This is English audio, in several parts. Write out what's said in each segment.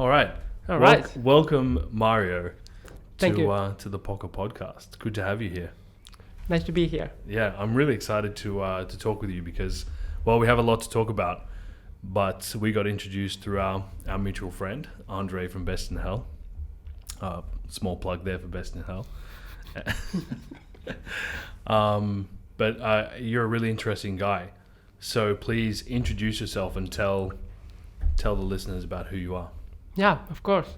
All right. All right. Welcome, Mario, Thank you. To the Poka podcast. Good to have you here. Nice to be here. Yeah, I'm really excited to talk with you because, well, we have a lot to talk about, but we got introduced through our mutual friend, Andre from Best in Hell. Small plug there for Best in Hell. But you're a really interesting guy. So please introduce yourself and tell the listeners about who you are. Yeah, of course.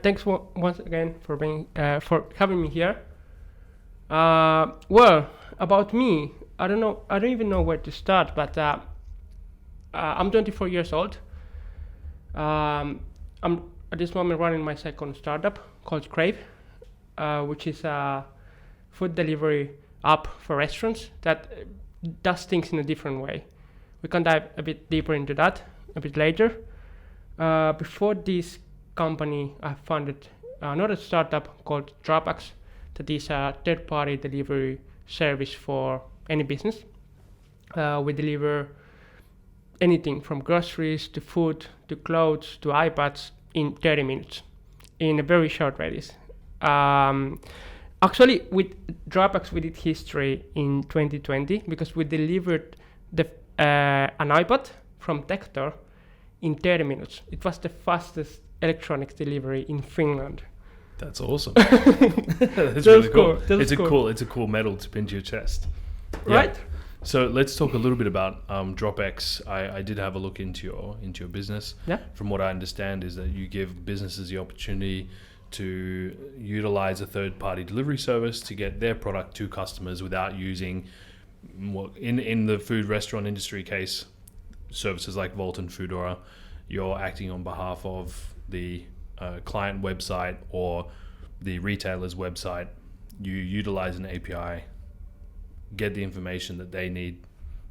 Thanks once again for for having me here. Well, about me, I don't even know where to start. But I'm 24 years old. I'm at this moment running my second startup called Crave, which is a food delivery app for restaurants that does things in a different way. We can dive a bit deeper into that a bit later. Before this company, I founded another startup called DroppX that is a third-party delivery service for any business. We deliver anything from groceries to food to clothes to iPads in 30 minutes in a very short radius. Actually, with DroppX, we did history in 2020 because we delivered an iPad from Tector in 30 minutes. It was the fastest electronics delivery in Finland. That's awesome. That's really cool. It's a cool medal to pin to your chest. Right. Yeah. So let's talk a little bit about DroppX. I did have a look into your business. Yeah. From what I understand is that you give businesses the opportunity to utilize a third-party delivery service to get their product to customers without using, in the food restaurant industry case, services like Wolt and Foodora. You're acting on behalf of the client website or the retailer's website. You utilize an API, get the information that they need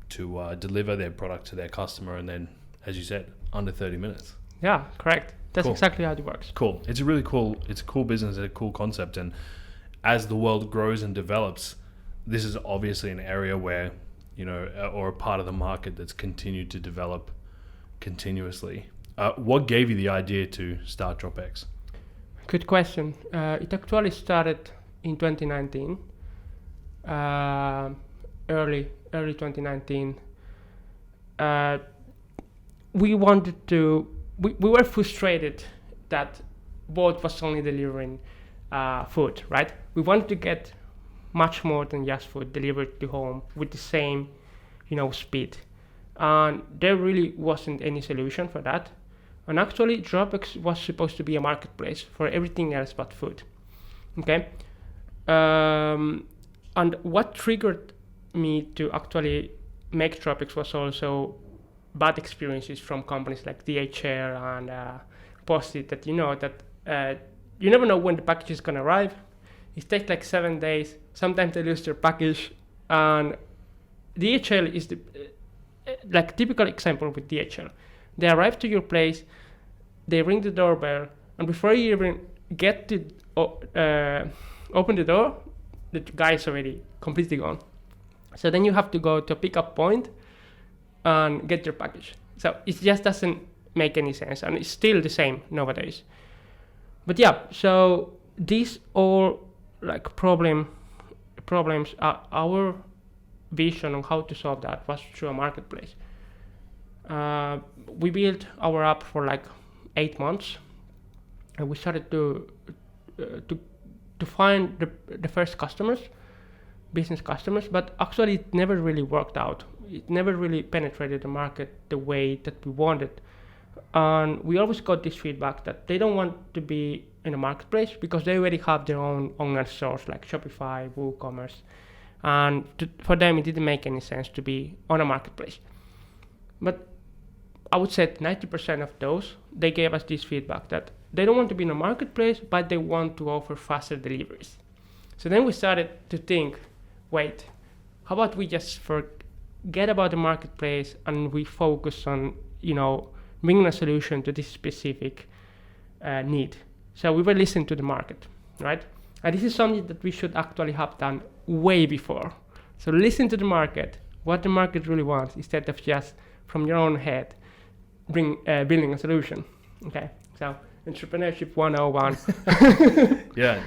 to deliver their product to their customer, and then, as you said, under 30 minutes. Yeah, correct. That's Cool. exactly how it works. Cool. It's a cool business, it's a cool concept, and as the world grows and develops, this is obviously an area where, or a part of the market that's continued to develop continuously. What gave you the idea to start DroppX? Good question. It actually started in 2019, early 2019. We were frustrated that Wolt was only delivering food, right? We wanted to get much more than just food delivered to home with the same, speed. And there really wasn't any solution for that. And actually, DroppX was supposed to be a marketplace for everything else but food. Okay. And what triggered me to actually make DroppX was also bad experiences from companies like DHL and Post-it that you never know when the package is gonna arrive. It takes like 7 days. Sometimes they lose their package, and DHL is the typical example with DHL. They arrive to your place, they ring the doorbell, and before you even get to open the door, the guy is already completely gone. So then you have to go to a pickup point and get your package. So it just doesn't make any sense, and it's still the same nowadays. But yeah, so these all problems are our vision on how to solve that was through a marketplace. We built our app for 8 months, and we started to find the first business customers, but actually it never really worked out. It never really penetrated the market the way that we wanted. And we always got this feedback that they don't want to be in a marketplace because they already have their own online stores like Shopify, WooCommerce. And for them, it didn't make any sense to be on a marketplace. But I would say 90% of those, they gave us this feedback that they don't want to be in a marketplace, but they want to offer faster deliveries. So then we started to think, wait, how about we just forget about the marketplace and we focus on, bringing a solution to this specific need. So we were listening to the market, right? And this is something that we should actually have done way before. So listen to the market, what the market really wants, instead of just from your own head building a solution. Okay, so Entrepreneurship 101. Yeah,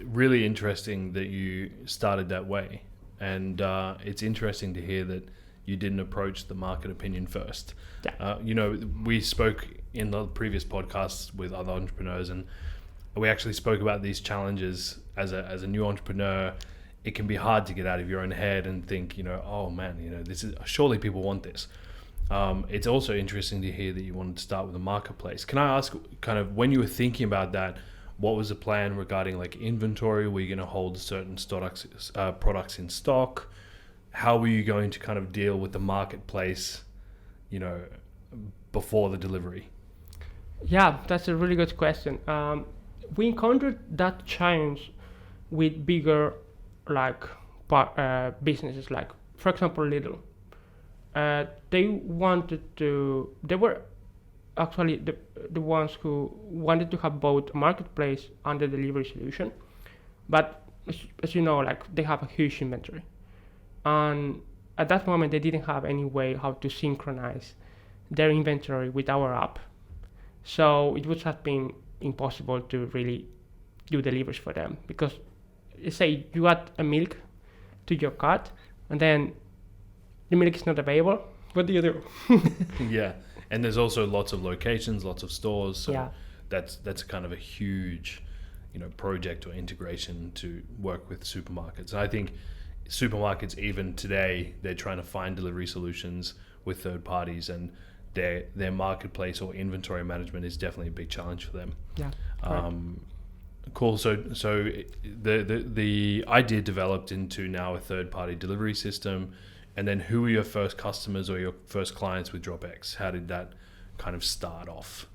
really interesting that you started that way, and it's interesting to hear that you didn't approach the market opinion first. Yeah. We spoke in the previous podcasts with other entrepreneurs, and we actually spoke about these challenges as a new entrepreneur. It can be hard to get out of your own head and think, oh man, this is surely people want this. It's also interesting to hear that you wanted to start with a marketplace. Can I ask, kind of, when you were thinking about that, what was the plan regarding like inventory? Were you going to hold certain products in stock? How were you going to kind of deal with the marketplace, before the delivery? Yeah, that's a really good question. We encountered that challenge with bigger businesses, like for example Lidl. They were actually the ones who wanted to have both a marketplace and the delivery solution, but as you know, like they have a huge inventory, and at that moment they didn't have any way how to synchronize their inventory with our app, so it would have been impossible to really do deliveries for them, because say you add a milk to your cart and then the milk is not available. What do you do? Yeah, and there's also lots of locations, lots of stores. So Yeah. that's kind of a huge, project or integration to work with supermarkets. And I think supermarkets even today, they're trying to find delivery solutions with third parties, and their marketplace or inventory management is definitely a big challenge for them. Yeah. Cool. So the idea developed into now a third-party delivery system, and then who were your first customers or your first clients with DroppX? How did that kind of start off?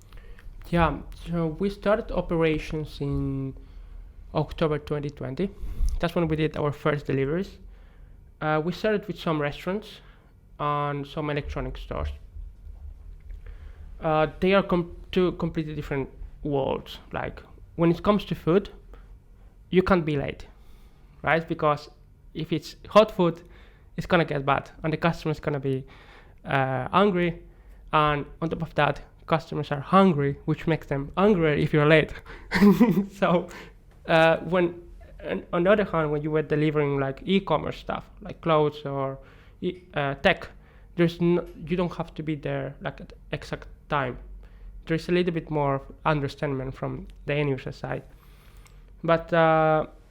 Yeah, so we started operations in October 2020. That's when we did our first deliveries. We started with some restaurants and some electronic stores. They are two completely different worlds. Like when it comes to food, you can't be late, right? Because if it's hot food, it's gonna get bad, and the customer is gonna be hungry, and on top of that, customers are hungry, which makes them angrier if you're late. So on the other hand, when you were delivering like e-commerce stuff, like clothes or tech, you don't have to be there like at exact time. There's a little bit more understanding from the end user side. But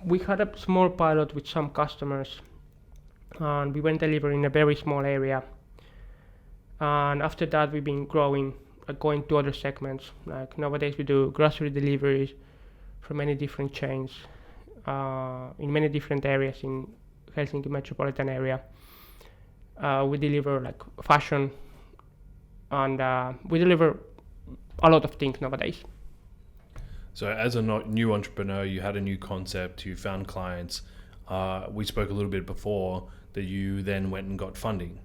we had a small pilot with some customers, and we went delivering in a very small area. And after that, we've been growing, going to other segments. Like nowadays, we do grocery deliveries from many different chains in many different areas in Helsinki metropolitan area. We deliver like fashion, and we deliver a lot of things nowadays. So as a new entrepreneur, you had a new concept, you found clients. We spoke a little bit before that you then went and got funding.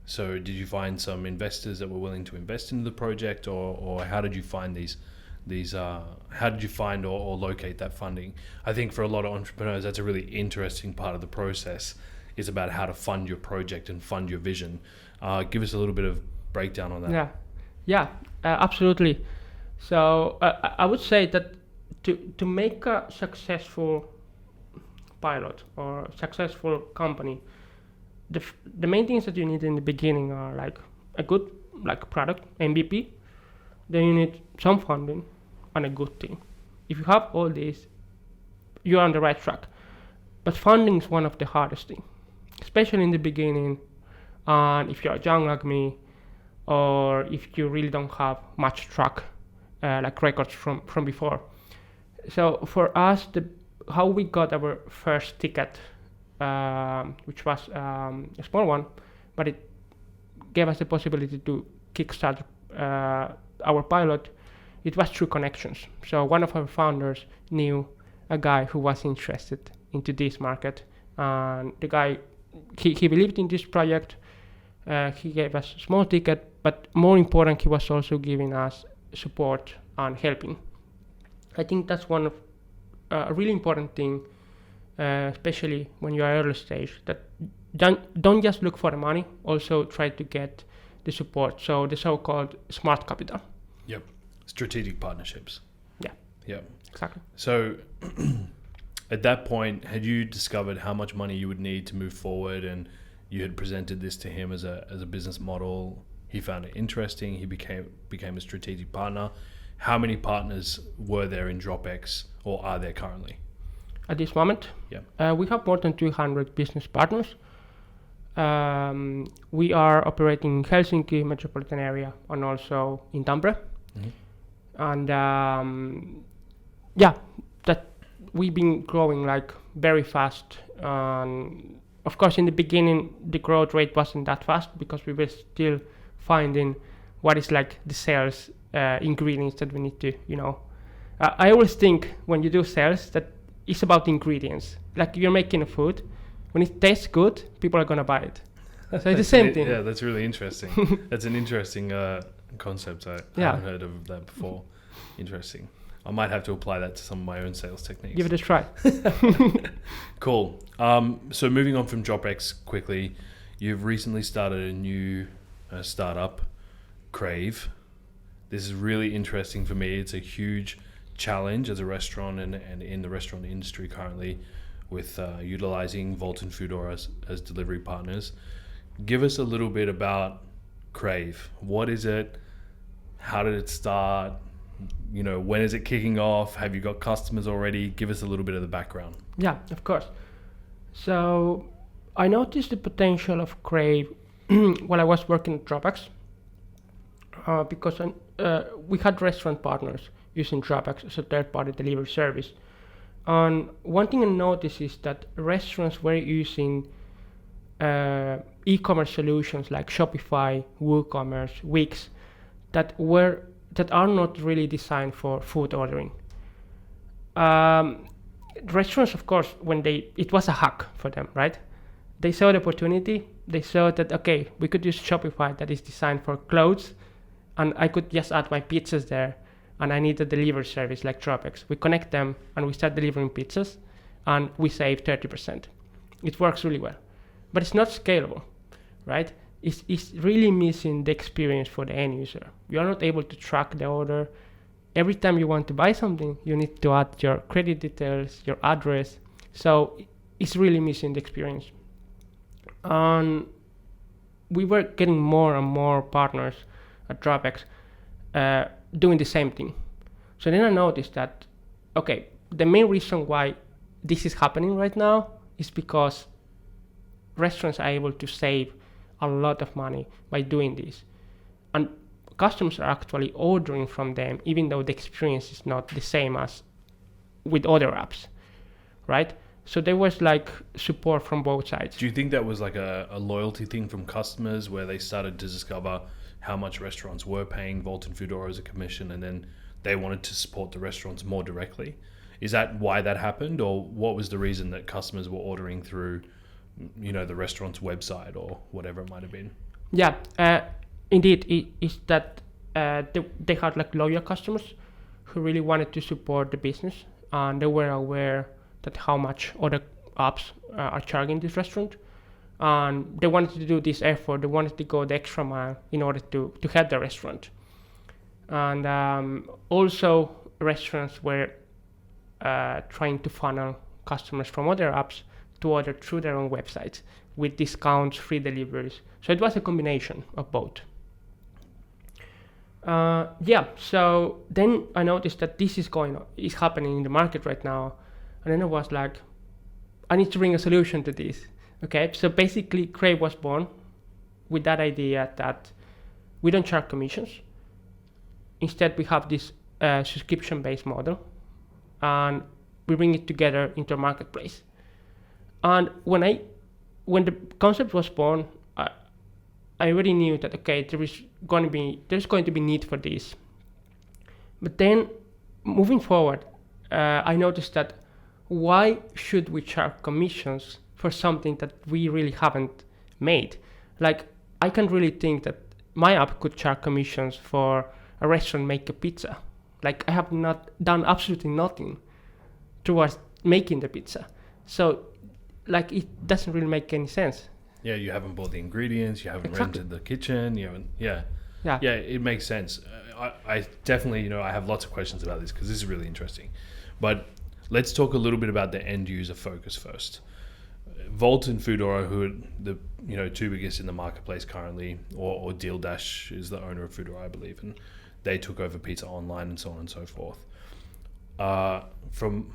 So did you find some investors that were willing to invest into the project, or how did you find how did you find or locate that funding? I think for a lot of entrepreneurs, that's a really interesting part of the process, is about how to fund your project and fund your vision. Give us a little bit of breakdown on that. Yeah, absolutely. So I would say that to make a successful pilot or successful company, the main things that you need in the beginning are like a good product, MVP. Then you need some funding and a good team. If you have all these, you're on the right track. But funding is one of the hardest things, especially in the beginning. And if you're young like me, or if you really don't have much track records from before. So for us, how we got our first ticket, which was a small one, but it gave us the possibility to kickstart our pilot. It was through connections. So one of our founders knew a guy who was interested into this market, and the guy, he believed in this project. He gave us a small ticket, but more important, he was also giving us support and helping. I think that's one of a really important thing, especially when you are early stage, that don't just look for the money, also try to get the support. So the so-called smart capital. Yep. strategic partnerships. Yeah. Yeah. Exactly. So at that point, had you discovered how much money you would need to move forward, and you had presented this to him as a business model? He found it interesting. He became a strategic partner. How many partners were there in DroppX, or are there currently? At this moment, we have more than 200 business partners. We are operating in Helsinki metropolitan area and also in Tampere. And that we've been growing like very fast. Of course, in the beginning, the growth rate wasn't that fast because we were still finding what is like the sales ingredients that we need to, I always think when you do sales that it's about ingredients. Like you're making a food, when it tastes good, people are gonna buy it. So it's the same thing. Yeah, that's really interesting. That's an interesting concept. I haven't heard of that before. Interesting. I might have to apply that to some of my own sales techniques. Give it a try. Cool. So moving on from DroppX quickly, you've recently started a new startup, Crave. This is really interesting for me. It's a huge challenge as a restaurant and in the restaurant industry currently, with utilizing Wolt and Foodora as delivery partners. Give us a little bit about Crave. What is it? How did it start? When is it kicking off? Have you got customers already? Give us a little bit of the background. Yeah, of course. So I noticed the potential of Crave while I was working at DroppX, because we had restaurant partners using DroppX as a third-party delivery service. And one thing I noticed is that restaurants were using e-commerce solutions like Shopify, WooCommerce, Wix that are not really designed for food ordering. Restaurants, of course, it was a hack for them, right? They saw the opportunity. They saw that, okay, we could use Shopify that is designed for clothes, and I could just add my pizzas there, and I need a delivery service like DroppX. We connect them, and we start delivering pizzas, and we save 30%. It works really well. But it's not scalable, right? It's really missing the experience for the end user. You are not able to track the order. Every time you want to buy something, you need to add your credit details, your address. So it's really missing the experience. And we were getting more and more partners at DroppX doing the same thing. So then I noticed that, okay, the main reason why this is happening right now is because restaurants are able to save a lot of money by doing this. And customers are actually ordering from them, even though the experience is not the same as with other apps, right? So there was like support from both sides. Do you think that was like a loyalty thing from customers where they started to discover how much restaurants were paying Wolt and Foodora as a commission, and then they wanted to support the restaurants more directly? Is that why that happened, or what was the reason that customers were ordering through, the restaurant's website or whatever it might have been? Yeah, indeed, it's that they had like loyal customers who really wanted to support the business, and they were aware that how much other apps are charging this restaurant, and they wanted to do this effort. They wanted to go the extra mile in order to help the restaurant. And also restaurants were trying to funnel customers from other apps to order through their own websites with discounts, free deliveries. So it was a combination of both. So then I noticed that this is happening in the market right now. And then I was like, I need to bring a solution to this. Okay, so basically Crave was born with that idea that we don't charge commissions. Instead, we have this subscription-based model, and we bring it together into a marketplace. And when the concept was born, I already knew that, okay, there's going to be need for this. But then moving forward, I noticed that why should we charge commissions for something that we really haven't made? Like, I can't really think that my app could charge commissions for a restaurant make a pizza. Like, I have not done absolutely nothing towards making the pizza. So, like, it doesn't really make any sense. Yeah, you haven't bought the ingredients, you haven't rented the kitchen, you haven't, yeah. Yeah. Yeah, it makes sense. I definitely, I have lots of questions about this because this is really interesting. But let's talk a little bit about the end user focus first. Wolt and Foodora, who are the two biggest in the marketplace currently, or Deal Dash is the owner of Foodora, I believe, and they took over Pizza Online and so on and so forth. From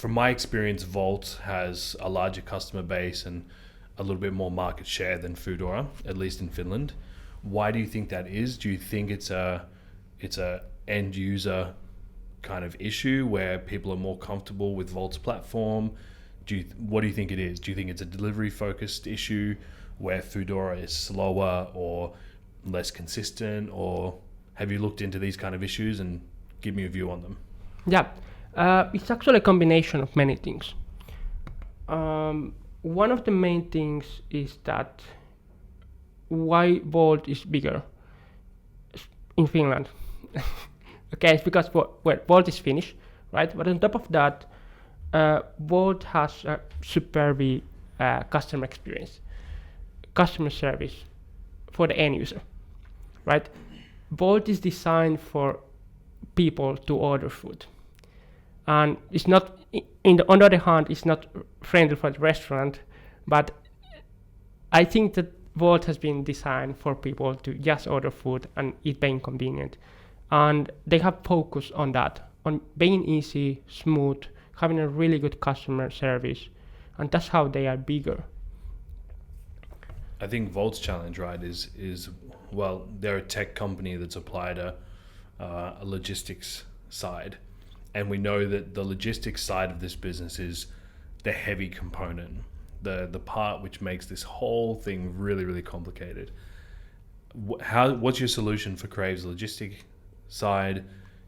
my experience, Wolt has a larger customer base and a little bit more market share than Foodora, at least in Finland. Why do you think that is? Do you think it's a end user kind of issue where people are more comfortable with Volt's platform? What do you think it is? Do you think it's a delivery focused issue where Foodora is slower or less consistent, or have you looked into these kind of issues and give me a view on them? Yeah, it's actually a combination of many things. One of the main things is that why Wolt is bigger in Finland. Okay, it's because Wolt is Finnish, right? But on top of that, Wolt has a superb customer experience, customer service for the end user, right? Wolt is designed for people to order food, and it's not. On the other hand, it's not friendly for the restaurant, but I think that Wolt has been designed for people to just order food and it being convenient, and they have focused on that, on being easy, smooth, having a really good customer service, and that's how they are bigger. I think Volt's challenge, right, is well, they're a tech company that's applied a logistics side, and we know that the logistics side of this business is the heavy component, the part which makes this whole thing really, really complicated. What's your solution for Crave's logistic side?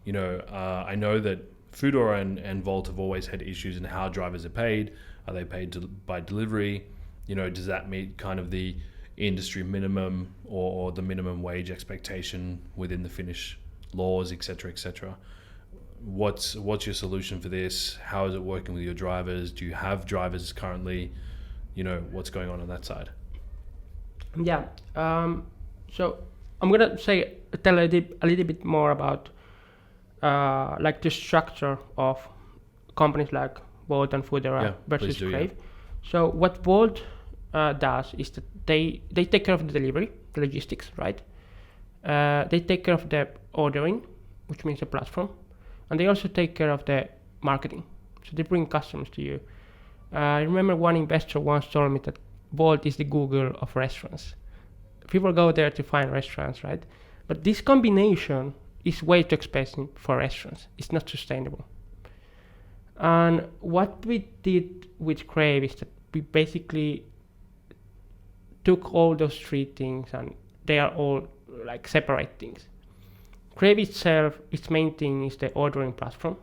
I know that Foodora and Wolt have always had issues in how drivers are paid. Are they paid by delivery? Does that meet kind of the industry minimum or the minimum wage expectation within the Finnish laws, etc., etc.? What's your solution for this? How is it working with your drivers? Do you have drivers currently? What's going on that side? Yeah. So I'm gonna tell a little bit more about like the structure of companies like Wolt and Foodora versus Crave. Yeah. So what Wolt does is that they take care of the delivery, the logistics, right? They take care of the ordering, which means the platform, and they also take care of the marketing. So they bring customers to you. I remember one investor once told me that Wolt is the Google of restaurants. People go there to find restaurants, right? But this combination is way too expensive for restaurants. It's not sustainable. And what we did with Crave is that we basically took all those three things, and they are all like separate things. Crave itself, its main thing is the ordering platform.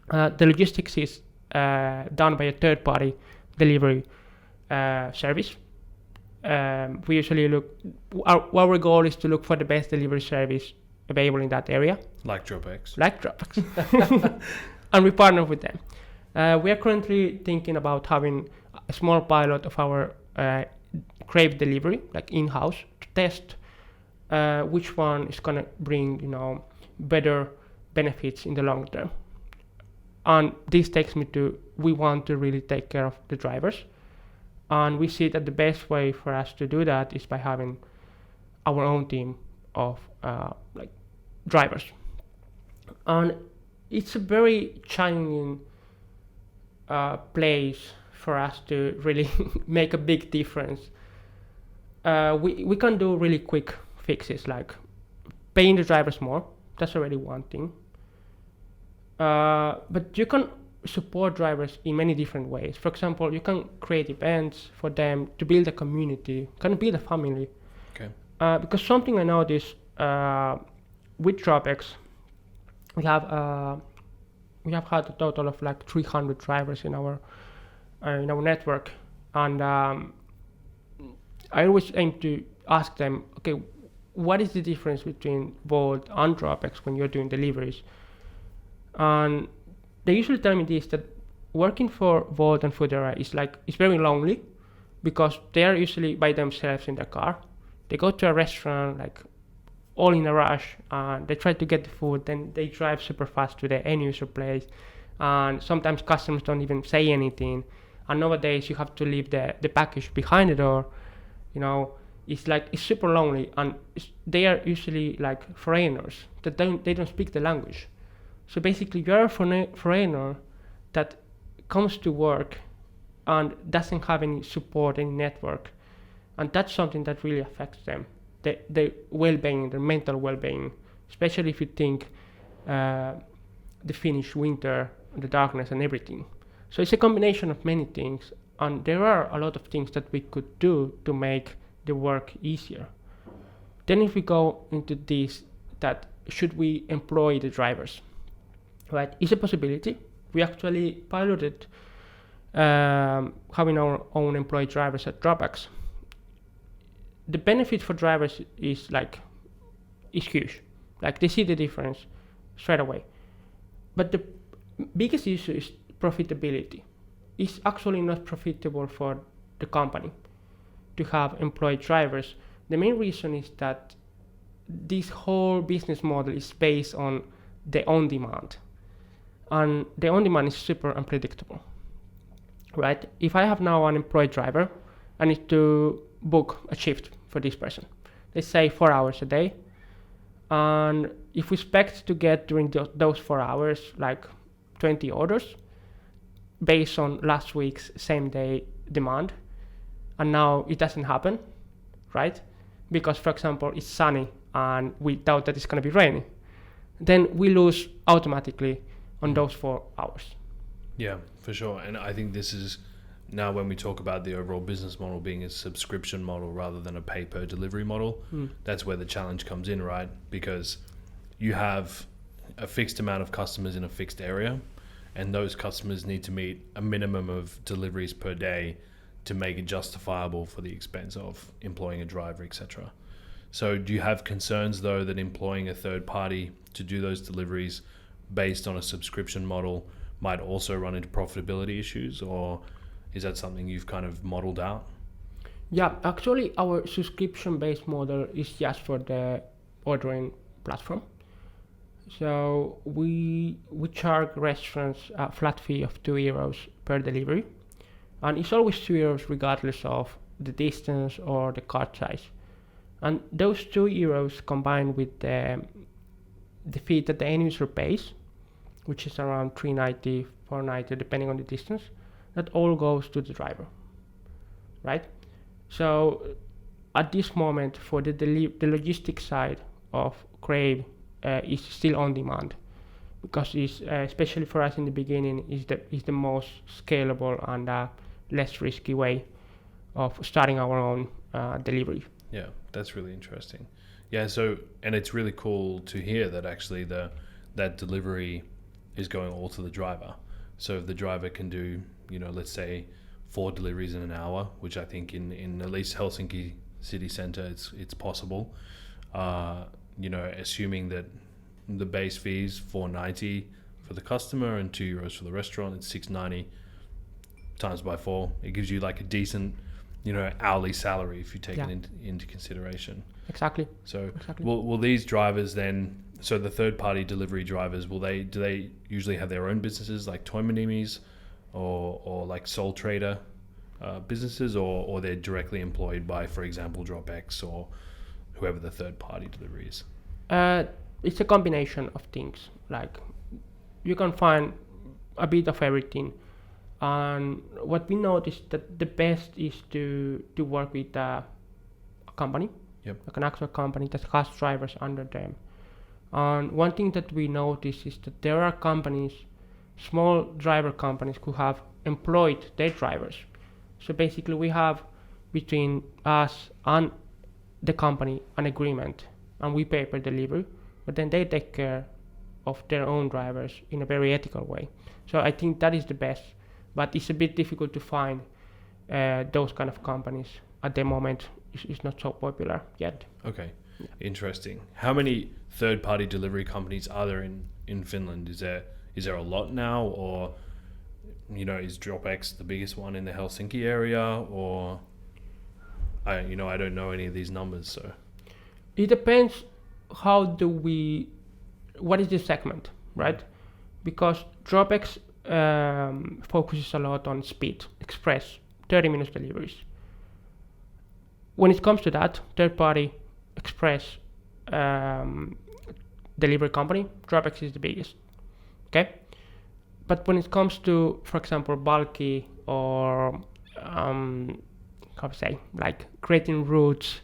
The logistics is done by a third-party delivery service. We usually our goal is to look for the best delivery service available in that area. Like DroppX. And we partner with them. We are currently thinking about having a small pilot of our Crave delivery, like in-house, to test which one is going to bring, better benefits in the long term. And this takes me to, we want to really take care of the drivers. And we see that the best way for us to do that is by having our own team of drivers. And it's a very challenging place for us to really make a big difference. We can do really quick fixes, like paying the drivers more. That's already one thing. But you can support drivers in many different ways. For example, you can create events for them to build a community, kind of build a family. Okay. Because something I noticed with DroppX, we have had a total of like 300 drivers in our network, and I always aim to ask them, okay, what is the difference between Wolt and DroppX when you're doing deliveries? And they usually tell me this, that working for Wolt and Foodora is very lonely, because they are usually by themselves in the car. They go to a restaurant like all in a rush, and they try to get the food, then they drive super fast to the end user place, and sometimes customers don't even say anything, and nowadays you have to leave the package behind the door. It's super lonely, and they are usually like foreigners that they don't speak the language. So basically you're a foreigner that comes to work and doesn't have any support, any network, and that's something that really affects them, their well-being, their mental well-being, especially if you think the Finnish winter, the darkness and everything. So it's a combination of many things, and there are a lot of things that we could do to make the work easier. Then if we go into this, that should we employ the drivers, right? It's a possibility. We actually piloted having our own employee drivers at DroppX. The benefit for drivers is huge. Like they see the difference straight away. But the biggest issue is profitability. It's actually not profitable for the company to have employed drivers. The main reason is that this whole business model is based on the on-demand, and the on-demand is super unpredictable, right? If I have now an employed driver, I need to book a shift for this person, let's say 4 hours a day, and if we expect to get during those 4 hours like 20 orders based on last week's same day demand, and now it doesn't happen, right? Because, for example, it's sunny and we doubt that it's going to be rainy, then we lose automatically on those 4 hours. Yeah, for sure. And I think this is now when we talk about the overall business model being a subscription model rather than a pay per delivery model, that's where the challenge comes in, right? Because you have a fixed amount of customers in a fixed area, and those customers need to meet a minimum of deliveries per day to make it justifiable for the expense of employing a driver, etc. So do you have concerns though that employing a third party to do those deliveries based on a subscription model might also run into profitability issues, or is that something you've kind of modeled out? Yeah, actually our subscription-based model is just for the ordering platform. So we charge restaurants a flat fee of €2 per delivery, and it's always €2 regardless of the distance or the cart size. And those €2 combined with the fee that the end user pays, which is around $3.90, $4.90 depending on the distance, that all goes to the driver, right? So at this moment, for the logistics side of Crave is still on demand, because it's especially for us in the beginning is the most scalable and less risky way of starting our own delivery. Yeah, that's really interesting. Yeah, so and it's really cool to hear that actually that delivery is going all to the driver. So if the driver can do, let's say 4 deliveries in an hour, which I think in at least Helsinki city center it's possible. Assuming that the base fee is $4.90 for the customer and €2 for the restaurant, it's $6.90 times by 4. It gives you like a decent, hourly salary if you take it into consideration. Exactly. So will these drivers then? So the third-party delivery drivers, do they usually have their own businesses like Toimanimis or like sole trader businesses, or they're directly employed by, for example, DroppX or whoever the third-party delivery is? It's a combination of things. Like you can find a bit of everything. And what we noticed that the best is to work with a company, like an actual company that has drivers under them. And one thing that we notice is that there are companies, small driver companies, who have employed their drivers. So basically we have between us and the company an agreement, and we pay per delivery, but then they take care of their own drivers in a very ethical way. So I think that is the best, but it's a bit difficult to find those kind of companies at the moment. It's not so popular yet. Okay. Interesting. How many third-party delivery companies are there in Finland? Is there a lot now, or is DroppX the biggest one in the Helsinki area, or I don't know any of these numbers, so it depends what is the segment, right? Because DroppX focuses a lot on speed, express, 30 minutes deliveries. When it comes to that, third-party express delivery company, DroppX is the biggest, okay? But when it comes to, for example, bulky or, how to say, like creating routes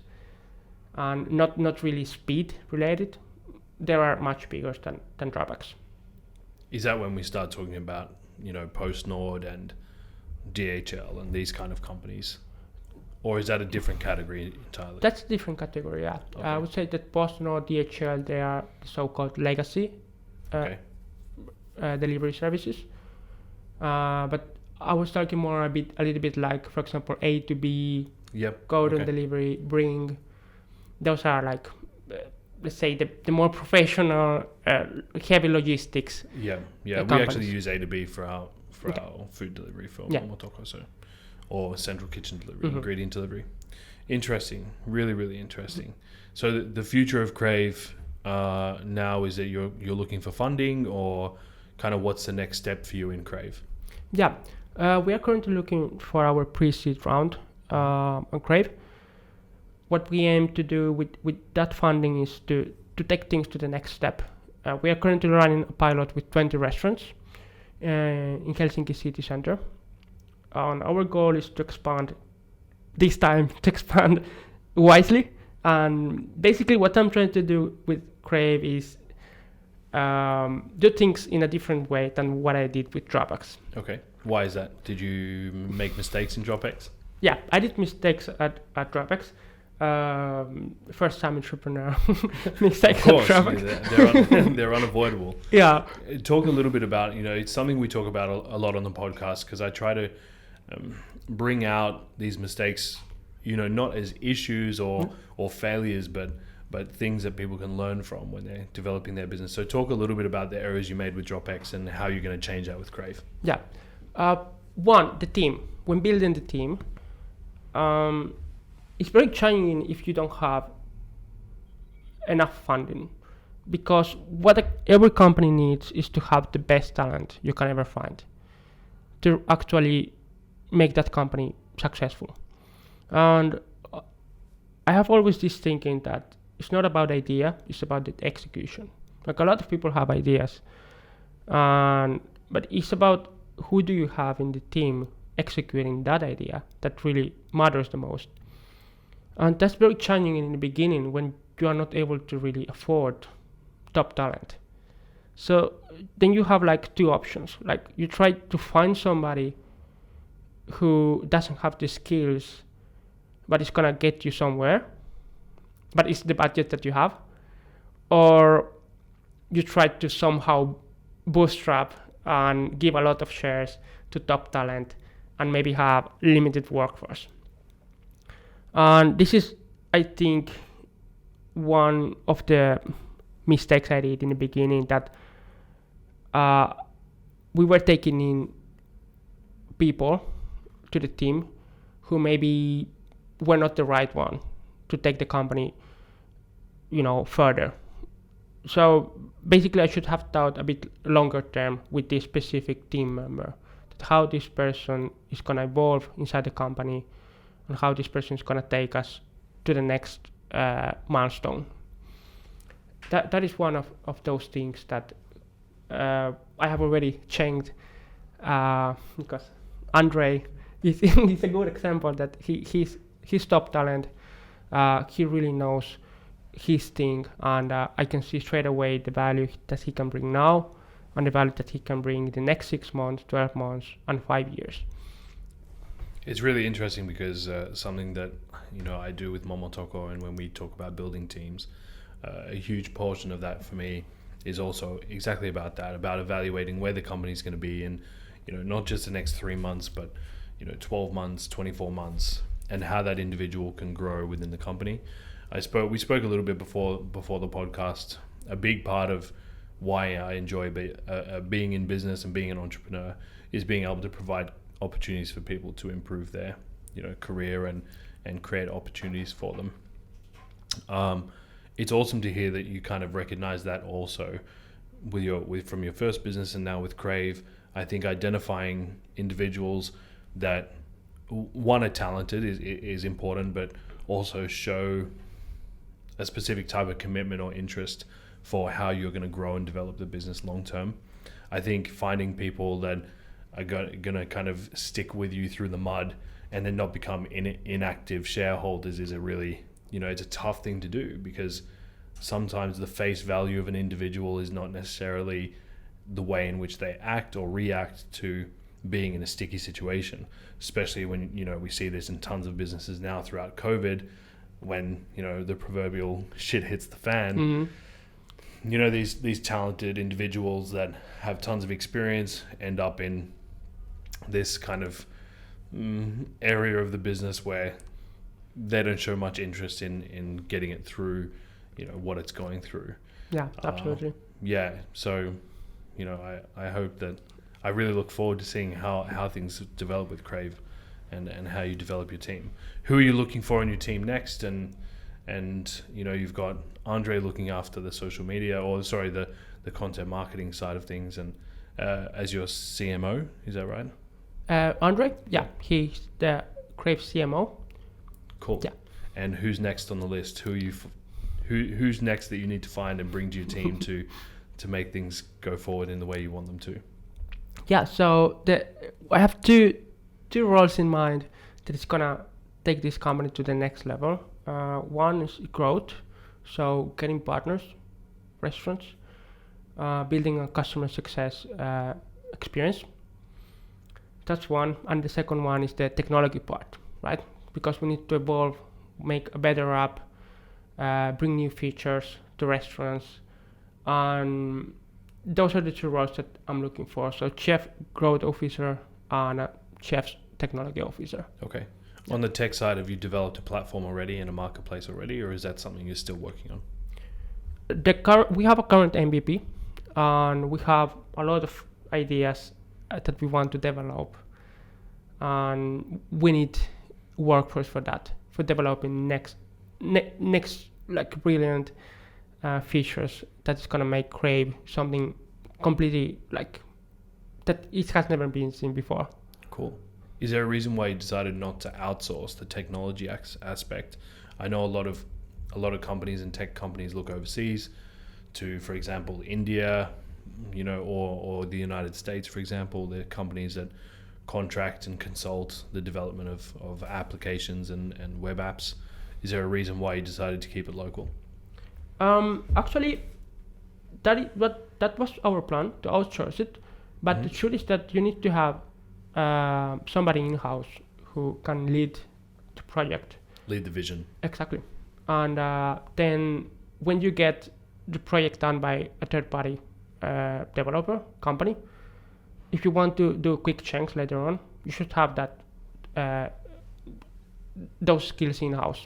and not really speed related, there are much bigger than DroppX. Is that when we start talking about, PostNord and DHL and these kind of companies? Or is that a different category entirely? That's a different category, yeah. Okay. I would say that PostNord, DHL, they are so-called legacy delivery services. But I was talking more a little bit like, for example, A to B, Golden Delivery, Bring. Those are like, let's say, the more professional, heavy logistics. Yeah. We actually use A to B for our food delivery for Motoko, or central kitchen delivery, ingredient delivery. Interesting, really, really interesting. So the future of Crave now is that you're looking for funding, or kind of what's the next step for you in Crave? Yeah, we are currently looking for our pre-seed round on Crave. What we aim to do with that funding is to take things to the next step. We are currently running a pilot with 20 restaurants in Helsinki city center. And our goal is to expand wisely. And basically what I'm trying to do with Crave is do things in a different way than what I did with DroppX. Okay. Why is that? Did you make mistakes in DroppX? Yeah, I did mistakes at DroppX. First time entrepreneur mistakes. Of course, they're unavoidable. Yeah. Talk a little bit about, it's something we talk about a lot on the podcast, because I try to bring out these mistakes, not as issues or failures, but things that people can learn from when they're developing their business. So talk a little bit about the errors you made with DroppX and how you're going to change that with Crave. Yeah. One, the team. When building the team, it's very challenging if you don't have enough funding, because what every company needs is to have the best talent you can ever find to actually make that company successful. And I have always this thinking that it's not about the idea, it's about the execution. Like, a lot of people have ideas, but it's about who do you have in the team executing that idea that really matters the most. And that's very challenging in the beginning when you are not able to really afford top talent. So then you have like two options. Like, you try to find somebody who doesn't have the skills, but it's gonna get you somewhere, but it's the budget that you have. Or you try to somehow bootstrap and give a lot of shares to top talent and maybe have limited workforce. And this is, I think, one of the mistakes I did in the beginning, that we were taking in people to the team who maybe were not the right one to take the company, further. So basically, I should have thought a bit longer term with this specific team member, that how this person is gonna evolve inside the company, and how this person is gonna take us to the next milestone. That is one of those things that I have already changed, because Andre is a good example that he's top talent. He really knows his thing, and I can see straight away the value that he can bring now, and the value that he can bring the next 6 months, 12 months, and 5 years. It's really interesting because something that I do with Momotoko, and when we talk about building teams, a huge portion of that for me is also exactly about that, about evaluating where the company is going to be in, not just the next 3 months, but 12 months, 24 months, and how that individual can grow within the company. We spoke a little bit before the podcast. A big part of why I enjoy being in business and being an entrepreneur is being able to provide opportunities for people to improve their career and create opportunities for them. it's awesome to hear that you kind of recognize that also from your first business and now with Crave. I think identifying individuals that one are talented is important, but also show a specific type of commitment or interest for how you're going to grow and develop the business long term. I think finding people that are going to kind of stick with you through the mud and then not become inactive shareholders is a really, it's a tough thing to do, because sometimes the face value of an individual is not necessarily the way in which they act or react to being in a sticky situation, especially when, we see this in tons of businesses now throughout COVID, when, the proverbial shit hits the fan. These talented individuals that have tons of experience end up in this kind of area of the business where they don't show much interest in getting it through, what it's going through. Yeah, absolutely. So, I hope that I really look forward to seeing how things develop with Crave and how you develop your team. Who are you looking for in your team next? And you've got Andre looking after the social media, the content marketing side of things, and as your CMO, is that right? Andre, he's the Crave CMO. Cool. Yeah. And who's next on the list? Who's next that you need to find and bring to your team to make things go forward in the way you want them to? Yeah. So I have two roles in mind that is gonna take this company to the next level. One is growth, so getting partners, restaurants, building a customer success experience. That's one. And the second one is the technology part, right? Because we need to evolve, make a better app, bring new features to restaurants. And those are the two roles that I'm looking for. So Chief Growth Officer and Chief Technology Officer. Okay. On the tech side, have you developed a platform already and a marketplace already, or is that something you're still working on? We have a current MVP, and we have a lot of ideas that we want to develop, and we need workforce for that, for developing next like brilliant features that's gonna make Crave something completely like that it has never been seen before. Cool. Is there a reason why you decided not to outsource the technology aspect? I know a lot of companies and tech companies look overseas to, for example, India, or the United States, for example. They're companies that contract and consult the development of applications and web apps. Is there a reason why you decided to keep it local? Actually, that was our plan, to outsource it. But the truth is that you need to have somebody in-house who can lead the project. Lead the vision. Exactly. And then when you get the project done by a third-party developer company, if you want to do quick chunks later on, you should have those skills in-house.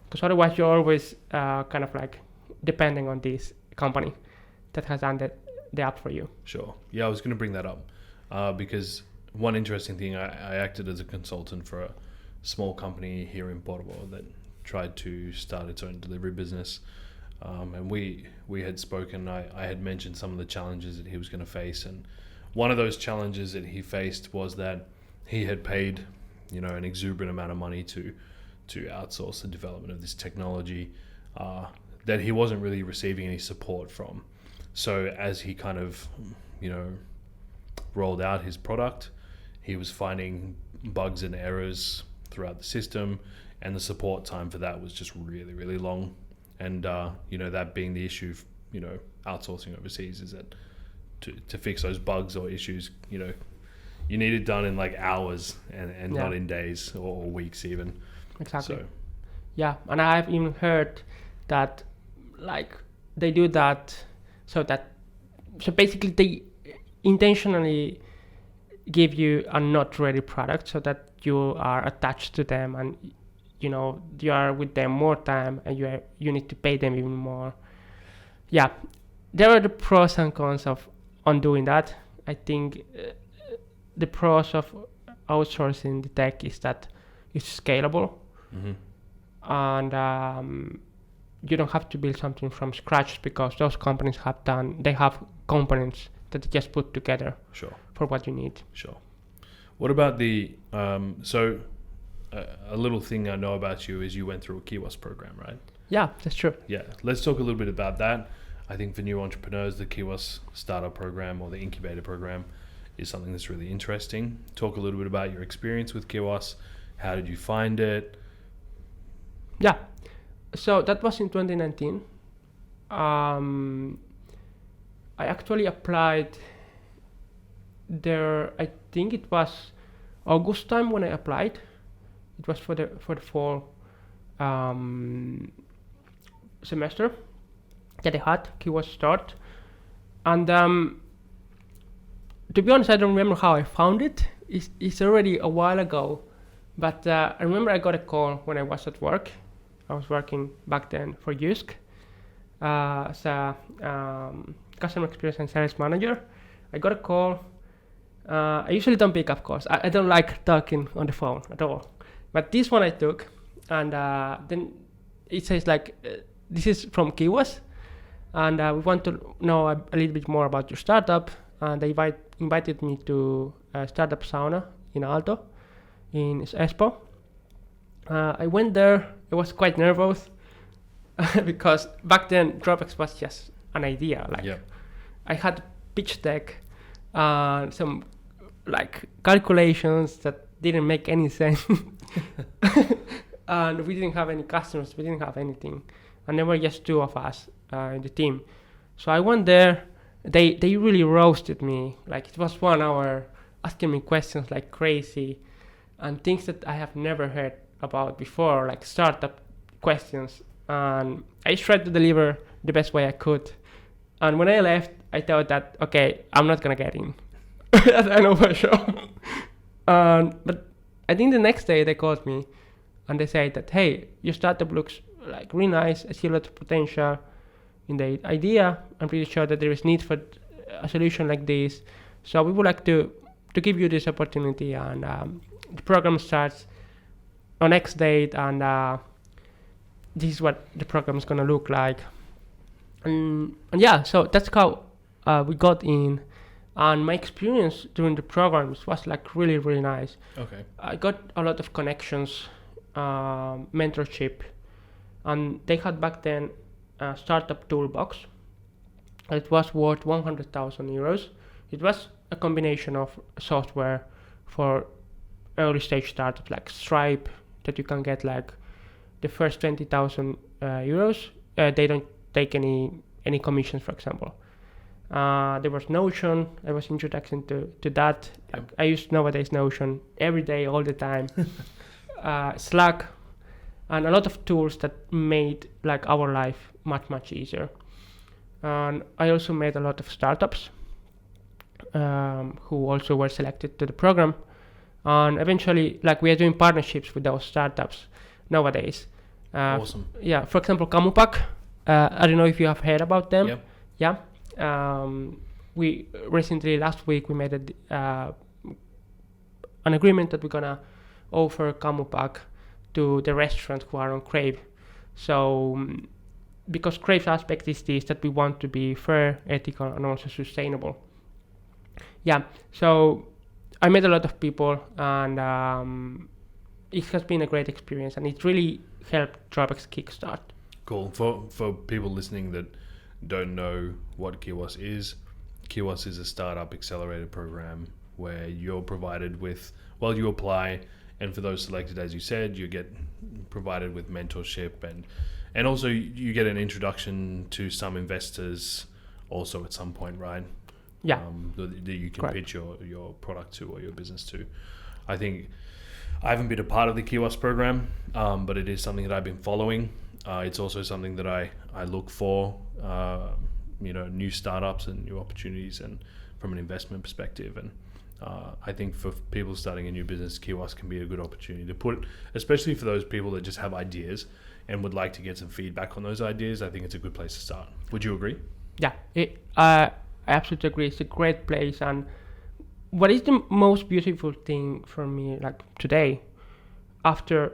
Because otherwise you're always kind of like depending on this company that has done the app for you. Sure. Yeah, I was going to bring that up because one interesting thing, I acted as a consultant for a small company here in Portugal that tried to start its own delivery business. And we had spoken, I had mentioned some of the challenges that he was going to face. And one of those challenges that he faced was that he had paid, an exuberant amount of money to outsource the development of this technology that he wasn't really receiving any support from. So as he kind of, rolled out his product, he was finding bugs and errors throughout the system, and the support time for that was just really, really long. And, that being the issue, outsourcing overseas is that to fix those bugs or issues, you need it done in like hours and not in days or weeks even. Exactly. So. Yeah, and I've even heard that like they do that so basically they intentionally give you a not ready product so that you are attached to them and you are with them more time and you need to pay them even more. Yeah, there are the pros and cons on doing that. I think the pros of outsourcing the tech is that it's scalable. Mm-hmm. And you don't have to build something from scratch because those companies they have components that they just put together Sure. for what you need. Sure. What about a little thing I know about you is you went through a Kiosk program, right? Yeah, that's true. Yeah. Let's talk a little bit about that. I think for new entrepreneurs, the Kiosk startup program or the incubator program is something that's really interesting. Talk a little bit about your experience with Kiosk. How did you find it? Yeah. So that was in 2019. I actually applied there. I think it was August time when I applied. It was for the fall semester that I had Kiosk start, and to be honest, I don't remember how I found it. It's already a while ago, but I remember I got a call when I was at work. I was working back then for Jysk as a customer experience and sales manager. I got a call. I usually don't pick up calls. I don't like talking on the phone at all. But this one I took, and then it says like, this is from Kiosk, and we want to know a little bit more about your startup. And they invited me to a startup sauna in Aalto, in Espoo. I went there. I was quite nervous because back then DroppX was just an idea. I had pitch deck, some like calculations that didn't make any sense, and we didn't have any customers. We didn't have anything, and there were just two of us in the team. So I went there. They really roasted me. Like it was 1 hour asking me questions like crazy, and things that I have never heard about before, like startup questions. And I tried to deliver the best way I could. And when I left, I thought that, okay, I'm not gonna get in. I know for sure. But I think the next day they called me and they said that, hey, your startup looks like really nice. I see a lot of potential in the idea. I'm pretty sure that there is need for a solution like this. So we would like to give you this opportunity, and the program starts on X date, and this is what the program is gonna look like. And yeah, so that's how we got in. And my experience during the programs was like really, really nice. Okay. I got a lot of connections, mentorship, and they had back then a startup toolbox. It was worth 100,000 euros. It was a combination of software for early stage startups like Stripe, that you can get like the first 20,000 euros. They don't take any commissions, for example. There was Notion. I was introduced to that. Like, I use nowadays Notion every day, all the time. Slack, and a lot of tools that made like our life much easier. And I also made a lot of startups who also were selected to the program. And eventually, like, we are doing partnerships with those startups nowadays. Awesome. Yeah, for example, Kamupak. I don't know if you have heard about them. Yep. Yeah. We recently, last week, we made an agreement that we're gonna offer Kamupak to the restaurants who are on Crave. So, because Crave's aspect is this, that we want to be fair, ethical, and also sustainable. Yeah, so I met a lot of people, and it has been a great experience, and it really helped DroppX kickstart. Cool. For people listening that don't know what Kiosk is a startup accelerator program where you're provided with, well, you apply, and for those selected, as you said, you get provided with mentorship, and also you get an introduction to some investors also at some point, right? Yeah. That you can Correct. pitch your product to or your business to. I think I haven't been a part of the Kiosk program, but it is something that I've been following. It's also something that I look for, new startups and new opportunities, and from an investment perspective. And I think for people starting a new business, Kiosk can be a good opportunity to put, especially for those people that just have ideas and would like to get some feedback on those ideas. I think it's a good place to start. Would you agree? Yeah, I absolutely agree. It's a great place, and what is the most beautiful thing for me, like today, after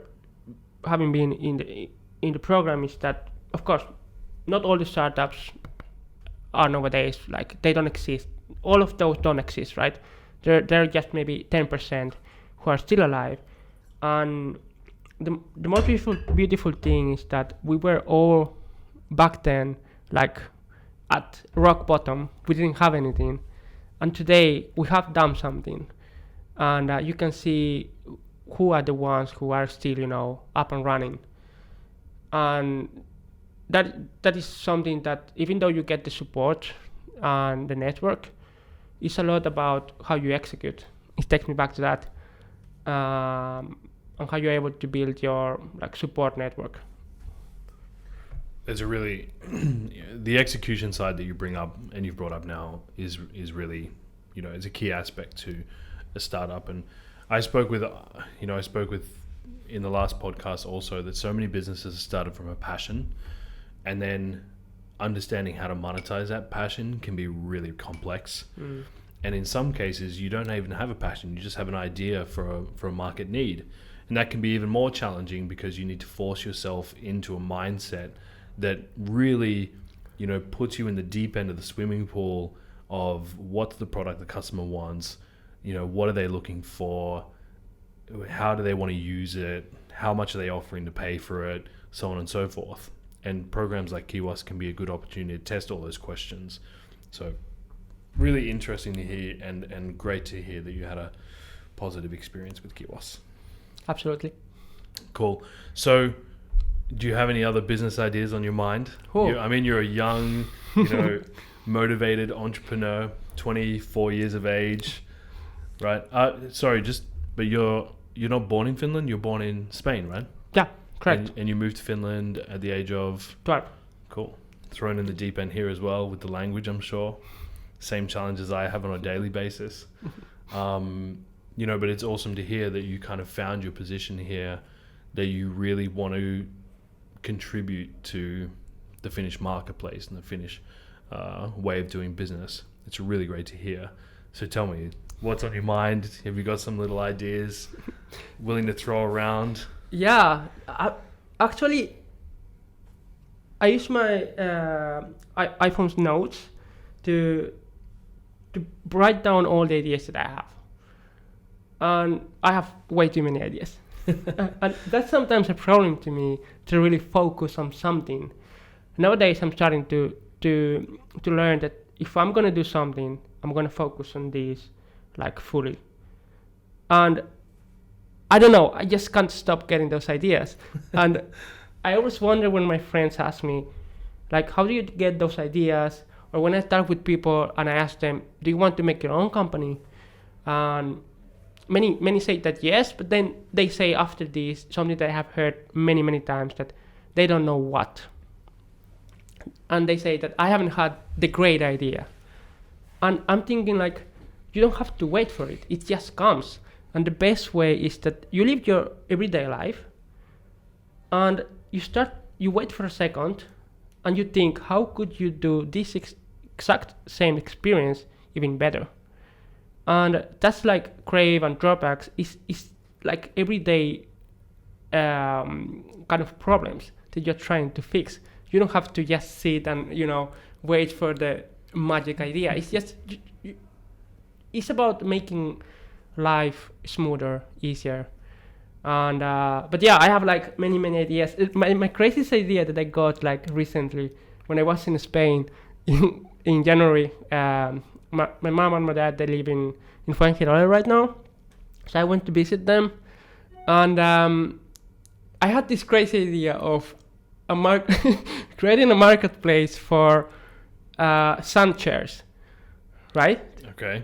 having been in the program, is that of course, not all the startups are nowadays, like, they don't exist. All of those don't exist, right? There are just maybe 10% who are still alive. And the most beautiful thing is that we were all back then, like, at rock bottom. We didn't have anything. And today we have done something. And you can see who are the ones who are still, up and running. And that is something that, even though you get the support and the network, it's a lot about how you execute. It takes me back to that, and how you're able to build your support network. There's a really the execution side that you bring up and you've brought up now is really, it's a key aspect to a startup. And I spoke with in the last podcast also that so many businesses started from a passion, and then understanding how to monetize that passion can be really complex. And in some cases you don't even have a passion, you just have an idea for a market need, and that can be even more challenging because you need to force yourself into a mindset that really puts you in the deep end of the swimming pool of what's the product the customer wants, what are they looking for, how do they want to use it, how much are they offering to pay for it, so on and so forth. And programs like Kiwas can be a good opportunity to test all those questions. So really interesting to hear, and great to hear that you had a positive experience with Kiwas. Absolutely. Cool. So do you have any other business ideas on your mind? You're a young, motivated entrepreneur, 24 years of age, right? But you're not born in Finland, you're born in Spain, right? Yeah, correct. And you moved to Finland at the age of 12. Cool. Thrown in the deep end here as well with the language, I'm sure. Same challenges I have on a daily basis. But it's awesome to hear that you kind of found your position here, that you really want to contribute to the Finnish marketplace and the Finnish way of doing business. It's really great to hear. So tell me, what's on your mind? Have you got some little ideas willing to throw around? Yeah, actually, I use my iPhone's notes to write down all the ideas that I have. And I have way too many ideas. And that's sometimes a problem to me, to really focus on something. Nowadays, I'm starting to learn that if I'm going to do something, I'm going to focus on this fully. And I don't know, I just can't stop getting those ideas. And I always wonder when my friends ask me, how do you get those ideas? Or when I talk with people and I ask them, do you want to make your own company? And many say that yes, but then they say after this, something that I have heard many times, that they don't know what. And they say that I haven't had the great idea. And I'm thinking you don't have to wait for it. It just comes. And the best way is that you live your everyday life and you wait for a second and you think, how could you do this exact same experience even better? And that's Crave and DroppX is everyday kind of problems that you're trying to fix. You don't have to just sit and, wait for the magic idea. It's just, it's about making life smoother, easier. And but yeah, I have many ideas. My craziest idea that I got recently when I was in Spain in January. My mom and my dad, they live in Fuengirola right now, so I went to visit them, and I had this crazy idea of creating a marketplace for sun chairs, right? Okay.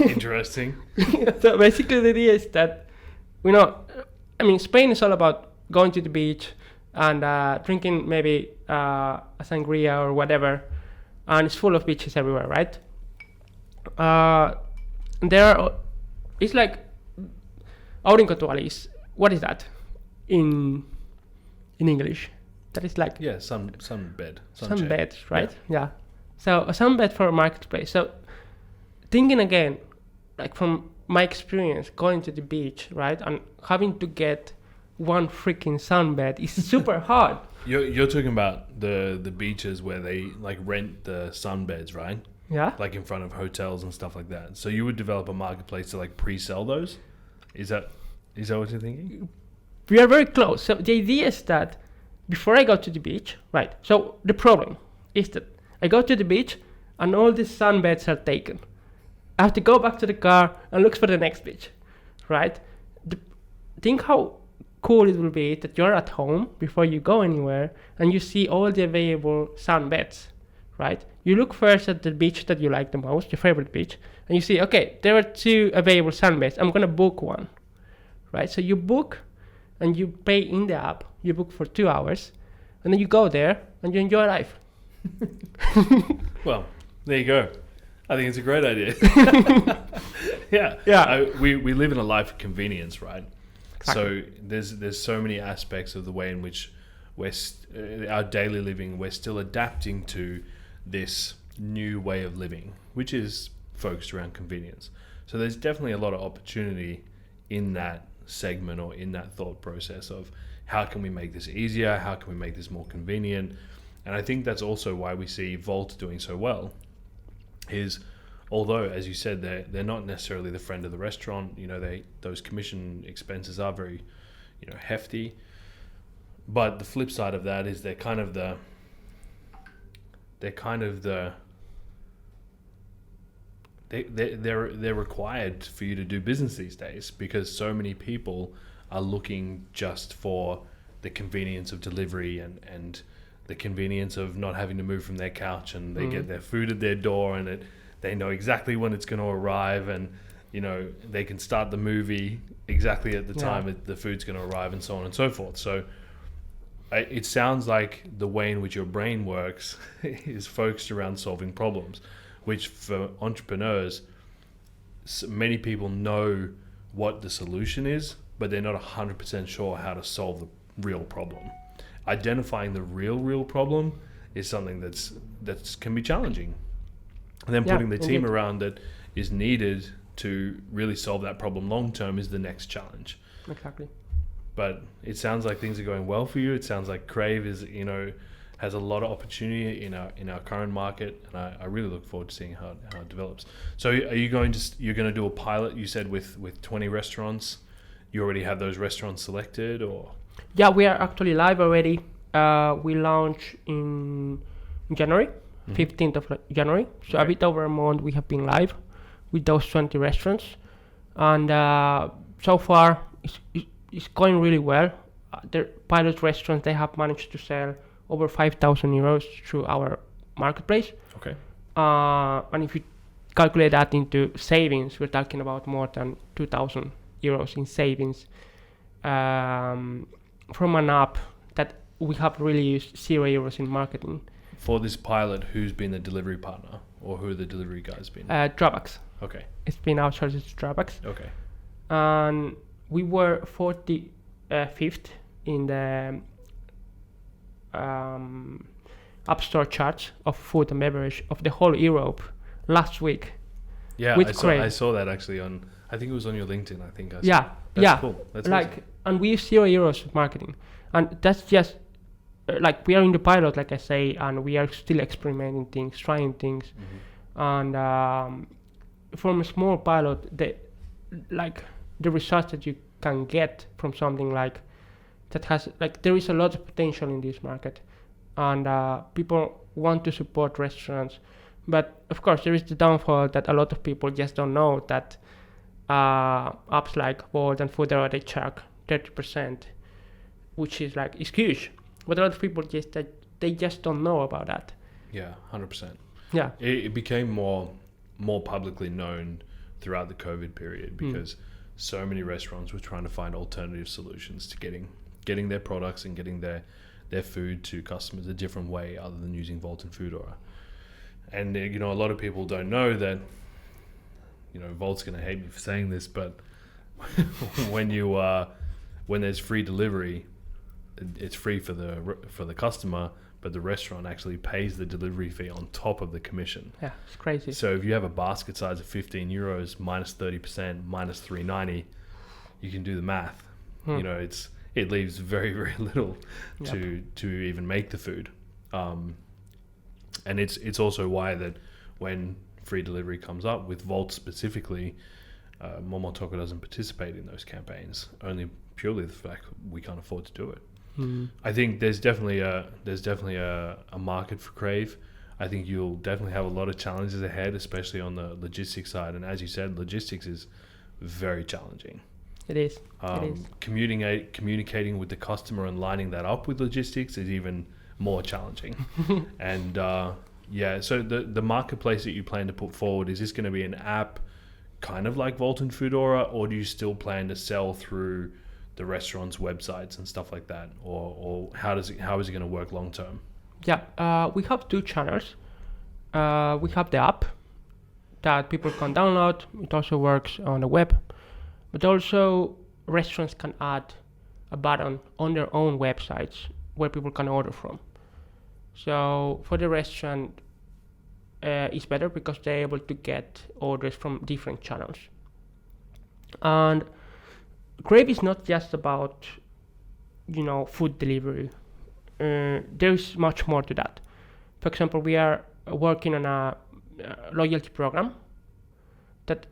Interesting. So basically the idea is that, Spain is all about going to the beach and drinking maybe a sangria or whatever, and it's full of beaches everywhere, right? It's aurinkotuolis. What is that in English? That is sunbed. Sunbed, right? Yeah. So a sunbed for a marketplace. So thinking again, from my experience going to the beach, right, and having to get one freaking sunbed is super hard. You're talking about the beaches where they like rent the sunbeds, right? Yeah. Like in front of hotels and stuff like that. So you would develop a marketplace to like pre-sell those? Is that what you're thinking? We are very close. So the idea is that before I go to the beach, right? So the problem is that I go to the beach and all the sunbeds are taken. I have to go back to the car and look for the next beach, right? Think how cool it will be that you're at home before you go anywhere and you see all the available sunbeds, right? You look first at the beach that you like the most, your favorite beach, and you see, okay, there are 2 available sunbeds. I'm gonna book one, right? So you book and you pay in the app. You book for 2 hours, and then you go there and you enjoy life. Well, there you go. I think it's a great idea. Yeah. We live in a life of convenience, right? Exactly. So there's so many aspects of the way in which our daily living, we're still adapting to this new way of living, which is focused around convenience. So there's definitely a lot of opportunity in that segment or in that thought process of how can we make this easier? How can we make this more convenient? And I think that's also why we see Wolt doing so well. Is although, as you said, they're not necessarily the friend of the restaurant. You know, those commission expenses are very, hefty. But the flip side of that is they're required for you to do business these days because so many people are looking just for the convenience of delivery and the convenience of not having to move from their couch, and they get their food at their door and they know exactly when it's going to arrive, and they can start the movie exactly at the time the food's going to arrive, and so on and so forth. So it sounds like the way in which your brain works is focused around solving problems, which for entrepreneurs, many people know what the solution is, but they're not 100% sure how to solve the real problem. Identifying the real problem is something that can be challenging. And then putting the team around that is needed to really solve that problem long term is the next challenge. Exactly. But it sounds like things are going well for you. It sounds like Crave is, has a lot of opportunity in our current market, and I really look forward to seeing how it develops. So you're going to do a pilot, you said, with 20 restaurants. You already have those restaurants selected, or? Yeah, we are actually live already. We launch in January, 15th of January. So a bit over a month we have been live with those 20 restaurants. And so far it's going really well. The pilot restaurants, they have managed to sell over 5,000 euros through our marketplace. Okay. And if you calculate that into savings, we're talking about more than 2,000 euros in savings from an app that we have really used 0 euros in marketing. For this pilot, who's been the delivery partner, or who are the delivery guys been? DroppX. Okay. It's been outsourced to DroppX. Okay. And we were 45th in the App Store charts of food and beverage of the whole Europe last week. Yeah, with Crave. I saw that actually I think it was on your LinkedIn. I think I saw. Yeah, That's cool. That's like, awesome. And we use 0 euros of marketing, and that's just like we are in the pilot, like I say, and we are still experimenting things, trying things, and from a small pilot, the results that you can get from something like that has there is a lot of potential in this market, and people want to support restaurants, but of course there is the downfall that a lot of people just don't know that apps like Wolt and Foodora, they charge 30%, which is is huge, but a lot of people they just don't know about that. Yeah, 100%. Yeah, it became more publicly known throughout the COVID period because so many restaurants were trying to find alternative solutions to getting their products and getting their food to customers a different way other than using Wolt and Foodora. And a lot of people don't know that. Volt's going to hate me for saying this, but when there's free delivery, it's free for the customer, but the restaurant actually pays the delivery fee on top of the commission. Yeah, it's crazy. So if you have a basket size of 15 euros minus 30% minus 3.90, you can do the math. it leaves very, very little Yep. to even make the food. And it's also why that when free delivery comes up with Wolt specifically, Momotoka doesn't participate in those campaigns, only purely the fact we can't afford to do it. I think there's definitely a market for Crave. I think you'll definitely have a lot of challenges ahead, especially on the logistics side. And as you said, logistics is very challenging. It is. It is. Communicating with the customer and lining that up with logistics is even more challenging. And so the marketplace that you plan to put forward, is this going to be an app kind of like Wolt and Foodora, or do you still plan to sell through the restaurants' websites and stuff like that, or how is it going to work long term? Yeah, we have two channels. We have the app that people can download. It also works on the web, but also restaurants can add a button on their own websites where people can order from. So for the restaurant, it's better because they're able to get orders from different channels. And Crave is not just about, food delivery. There's much more to that. For example, we are working on a loyalty program that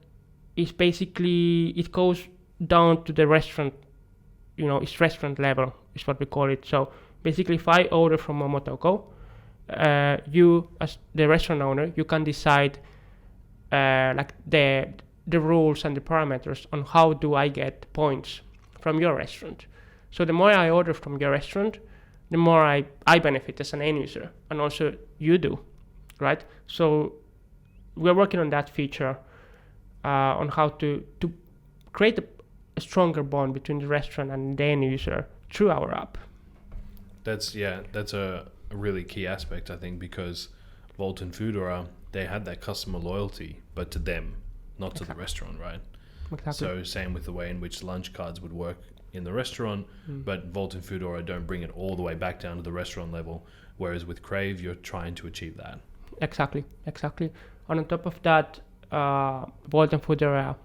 is basically, it goes down to the restaurant, it's restaurant level is what we call it. So basically, if I order from Momotoka, you as the restaurant owner, you can decide the rules and the parameters on how do I get points from your restaurant. So the more I order from your restaurant, the more I benefit as an end user, and also you do, right? So we're working on that feature, on how to create a stronger bond between the restaurant and the end user through our app. That's a really key aspect, I think, because Wolt and Foodora, they had that customer loyalty, but to them, not to the restaurant, right? Exactly. So same with the way in which lunch cards would work in the restaurant, but Wolt and Foodora don't bring it all the way back down to the restaurant level, whereas with Crave, you're trying to achieve that. Exactly. And on top of that, Wolt and Foodora,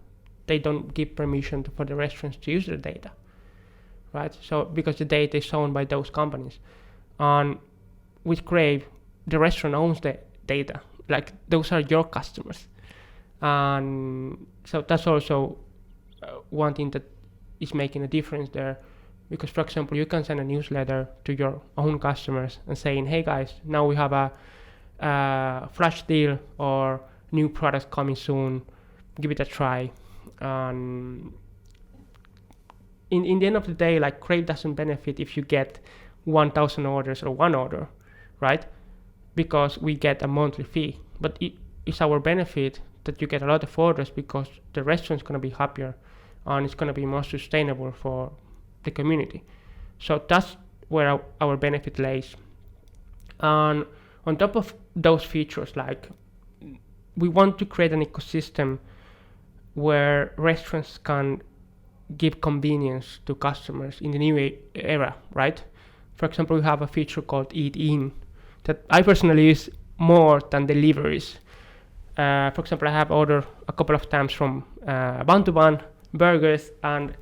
they don't give permission for the restaurants to use their data, right? So because the data is owned by those companies. And with Crave, the restaurant owns the data. Like, those are your customers. And so that's also one thing that is making a difference there. Because, for example, you can send a newsletter to your own customers and saying, hey guys, now we have a flash deal or new product coming soon, give it a try. And in the end of the day, like, Crave doesn't benefit if you get 1,000 orders or one order, right? Because we get a monthly fee. But it's our benefit that you get a lot of orders, because the restaurant's going to be happier and it's going to be more sustainable for the community. So that's where our benefit lays. And on top of those features, like, we want to create an ecosystem where restaurants can give convenience to customers in the new era, right? For example, we have a feature called Eat In that I personally use more than deliveries. For example, I have ordered a couple of times from Bun to Bun burgers, and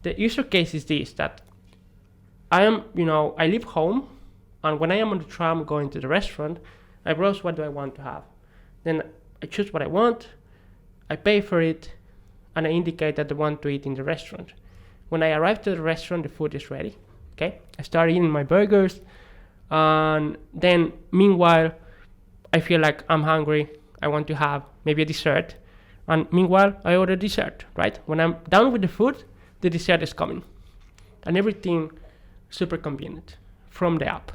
the user case is this: that I leave home, and when I am on the tram going to the restaurant, I browse what do I want to have. Then I choose what I want, I pay for it, and I indicate that I want to eat in the restaurant. When I arrive to the restaurant, the food is ready. Okay, I start eating my burgers, and then meanwhile, I feel like I'm hungry. I want to have maybe a dessert, and meanwhile, I order dessert. Right? When I'm done with the food, the dessert is coming, and everything super convenient from the app.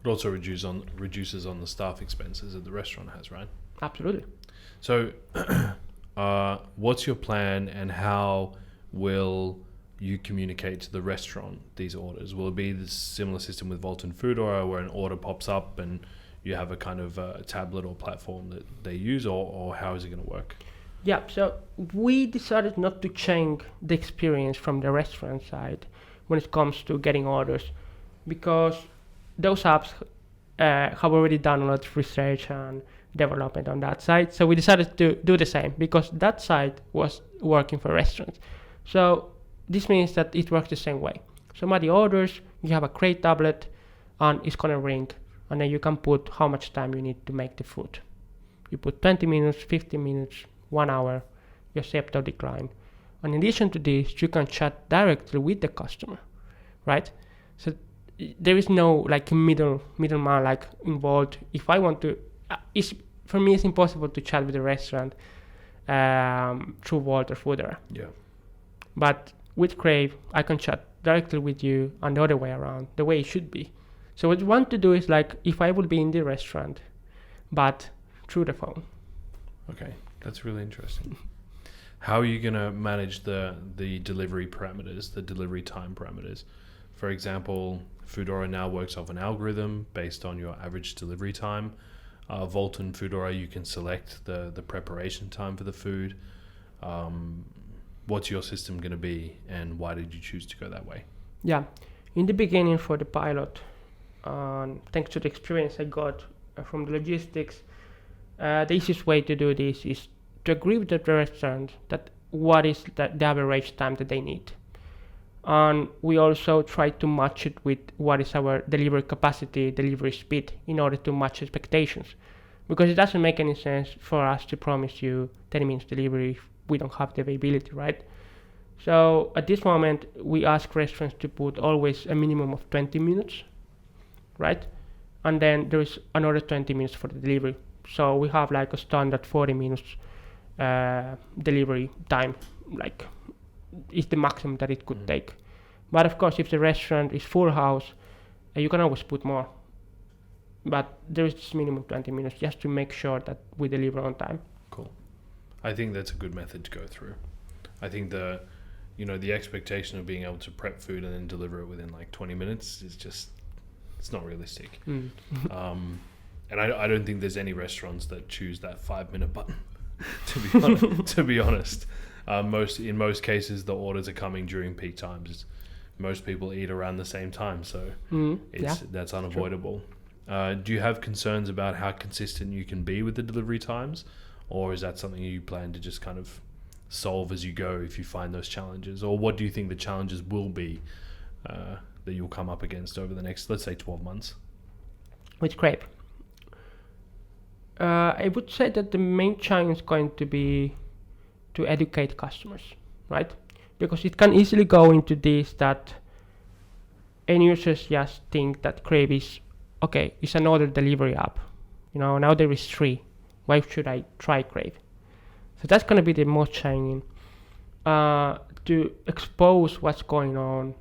It also reduces on the staff expenses that the restaurant has, right? Absolutely. So, what's your plan, and how will you communicate to the restaurant these orders? Will it be the similar system with Wolt and Foodora, where an order pops up and you have a kind of a tablet or platform that they use, or how is it going to work? Yeah, so we decided not to change the experience from the restaurant side when it comes to getting orders, because those apps have already done a lot of research and development on that side. So we decided to do the same, because that side was working for restaurants. So this means that it works the same way. Somebody orders, you have a Crave tablet, and it's gonna ring, and then you can put how much time you need to make the food. You put 20 minutes, 15 minutes, 1 hour, you accept or decline. And in addition to this, you can chat directly with the customer, right? So there is no like middleman like involved. If I want to, for me it's impossible to chat with the restaurant through Wolt or Foodora. Yeah. But with Crave, I can chat directly with you and the other way around, the way it should be. So what you want to do is like if I would be in the restaurant, but through the phone. Okay, that's really interesting. How are you going to manage the delivery parameters, the delivery time parameters? For example, Foodora now works off an algorithm based on your average delivery time. Wolt and Foodora, you can select the preparation time for the food. What's your system going to be, and why did you choose to go that way? Yeah, in the beginning for the pilot, thanks to the experience I got from the logistics, the easiest way to do this is to agree with the restaurant that what is the average time that they need. And we also try to match it with what is our delivery capacity, delivery speed, in order to match expectations. Because it doesn't make any sense for us to promise you 10 minutes delivery if we don't have the availability, right? So at this moment, we ask restaurants to put always a minimum of 20 minutes, right? And then there is another 20 minutes for the delivery. So we have like a standard 40 minutes delivery time, like is the maximum that it could take. But of course, if the restaurant is full house, you can always put more. But there is this minimum 20 minutes just to make sure that we deliver on time. Cool. I think that's a good method to go through. I think the expectation of being able to prep food and then deliver it within like 20 minutes is just, it's not realistic. And I don't think there's any restaurants that choose that 5-minute button. To be honest, in most cases the orders are coming during peak times. Most people eat around the same time, so that's unavoidable. Do you have concerns about how consistent you can be with the delivery times, or is that something you plan to just kind of solve as you go if you find those challenges? Or what do you think the challenges will be that you'll come up against over the next, let's say, 12 months? With Crave, I would say that the main challenge is going to be to educate customers, right? Because it can easily go into this that end users just think that Crave is, okay, it's another delivery app. Now there is 3. Why should I try Crave? So that's going to be the most challenging. To expose what's going on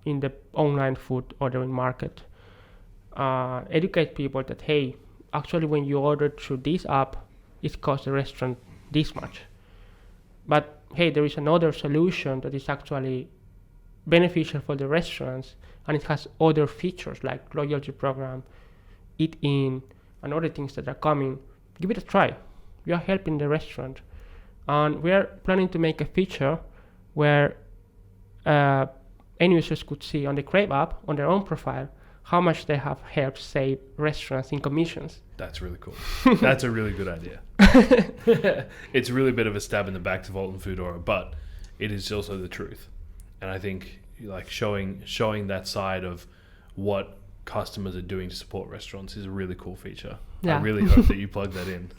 in the online food ordering market. Educate people that, hey, actually when you order through this app, it costs the restaurant this much. But hey, there is another solution that is actually beneficial for the restaurants, and it has other features like loyalty program, eat in, and other things that are coming. Give it a try. You are helping the restaurant. And we are planning to make a feature where end users could see on the Crave app, on their own profile, how much they have helped save restaurants in commissions. That's really cool. That's a really good idea. It's really a bit of a stab in the back to Wolt and Foodora, but it is also the truth. And I think like showing that side of what customers are doing to support restaurants is a really cool feature. Yeah. I really hope that you plug that in.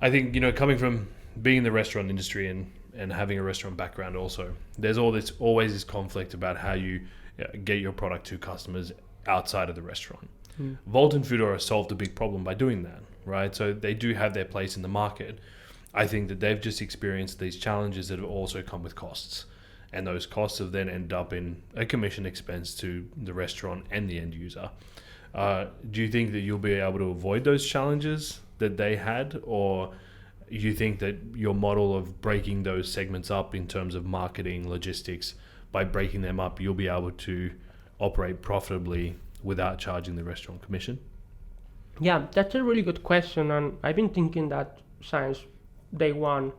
I think, coming from being in the restaurant industry and having a restaurant background also, there's always this conflict about how you get your product to customers outside of the restaurant. Wolt and Foodora solved a big problem by doing that, right? So they do have their place in the market. I think that they've just experienced these challenges that have also come with costs. And those costs have then ended up in a commission expense to the restaurant and the end user. Do you think that you'll be able to avoid those challenges that they had? Or you think that your model of breaking those segments up in terms of marketing, logistics, by breaking them up, you'll be able to operate profitably without charging the restaurant commission? Yeah, that's a really good question, and I've been thinking that since day one,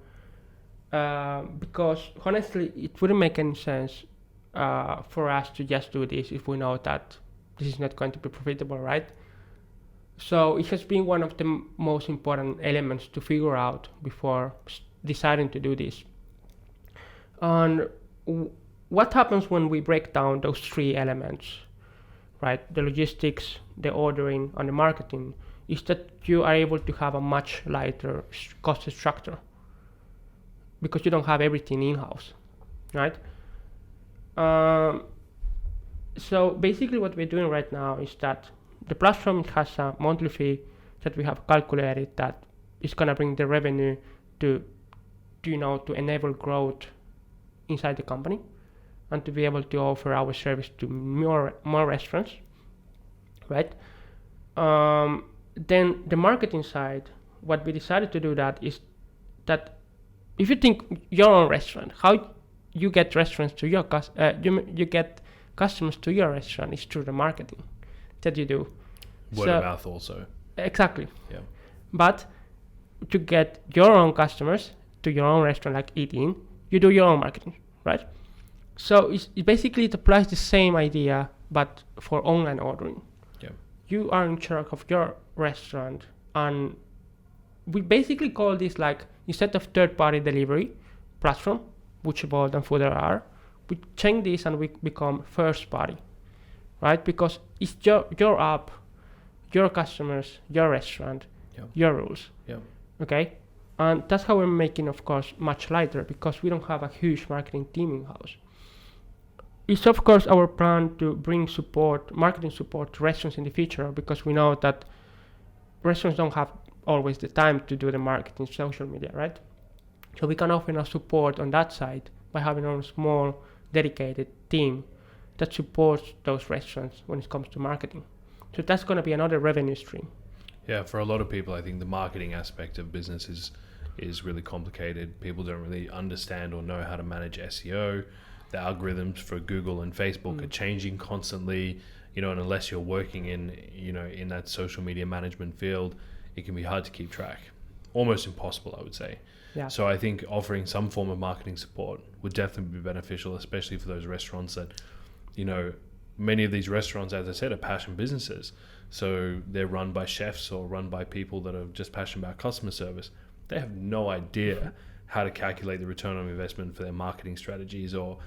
because honestly, it wouldn't make any sense for us to just do this if we know that this is not going to be profitable, right? So it has been one of the most important elements to figure out before deciding to do this. And what happens when we break down those three elements, right? The logistics, the ordering, and the marketing, is that you are able to have a much lighter cost structure because you don't have everything in-house, right? So basically what we're doing right now is that the platform has a monthly fee that we have calculated that is going to bring the revenue to enable growth inside the company and to be able to offer our service to more restaurants, right? Then the marketing side, what we decided to do that is that if you think your own restaurant, how you get restaurants to your you get customers to your restaurant is through the marketing that you do. Word of mouth also. Exactly. Yeah. But to get your own customers to your own restaurant, like eating, you do your own marketing, right? So it applies the same idea, but for online ordering. Yeah. You are in charge of your restaurant, and we basically call this like, instead of third-party delivery platform, which Wolt and Foodora are, we change this and we become first-party, right? Because it's your app, your customers, your restaurant, your rules. Yeah. Okay? And that's how we're making, of course, much lighter because we don't have a huge marketing team in-house. It's, of course, our plan to bring marketing support to restaurants in the future because we know that restaurants don't have always the time to do the marketing, social media, right? So we can offer support on that side by having a small, dedicated team that supports those restaurants when it comes to marketing. So that's going to be another revenue stream. Yeah, for a lot of people, I think the marketing aspect of business is really complicated. People don't really understand or know how to manage SEO. The algorithms for Google and Facebook are changing constantly, and unless you're working in that social media management field, it can be hard to keep track. Almost impossible, I would say. Yeah. So I think offering some form of marketing support would definitely be beneficial, especially for those restaurants that, many of these restaurants, as I said, are passion businesses. So they're run by chefs or run by people that are just passionate about customer service. They have no idea how to calculate the return on investment for their marketing strategies or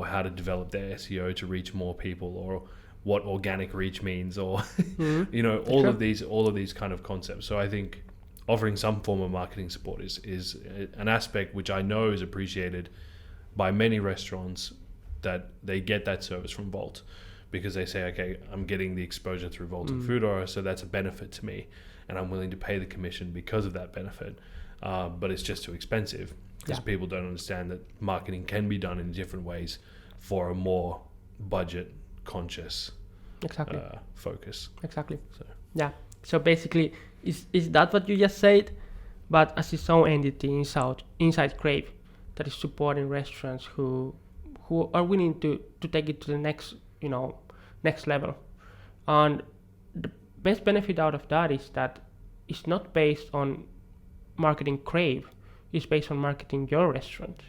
how to develop their SEO to reach more people or what organic reach means or, all of these kind of concepts. So I think offering some form of marketing support is an aspect which I know is appreciated by many restaurants, that they get that service from Wolt because they say, okay, I'm getting the exposure through Wolt and Foodora, so that's a benefit to me and I'm willing to pay the commission because of that benefit. But it's just too expensive because people don't understand that marketing can be done in different ways for a more budget conscious focus. Exactly. So basically, is that what you just said? But as its own entity inside Crave that is supporting restaurants who are willing to take it to the next level. And the best benefit out of that is that it's not based on marketing Crave, it's based on marketing your restaurant.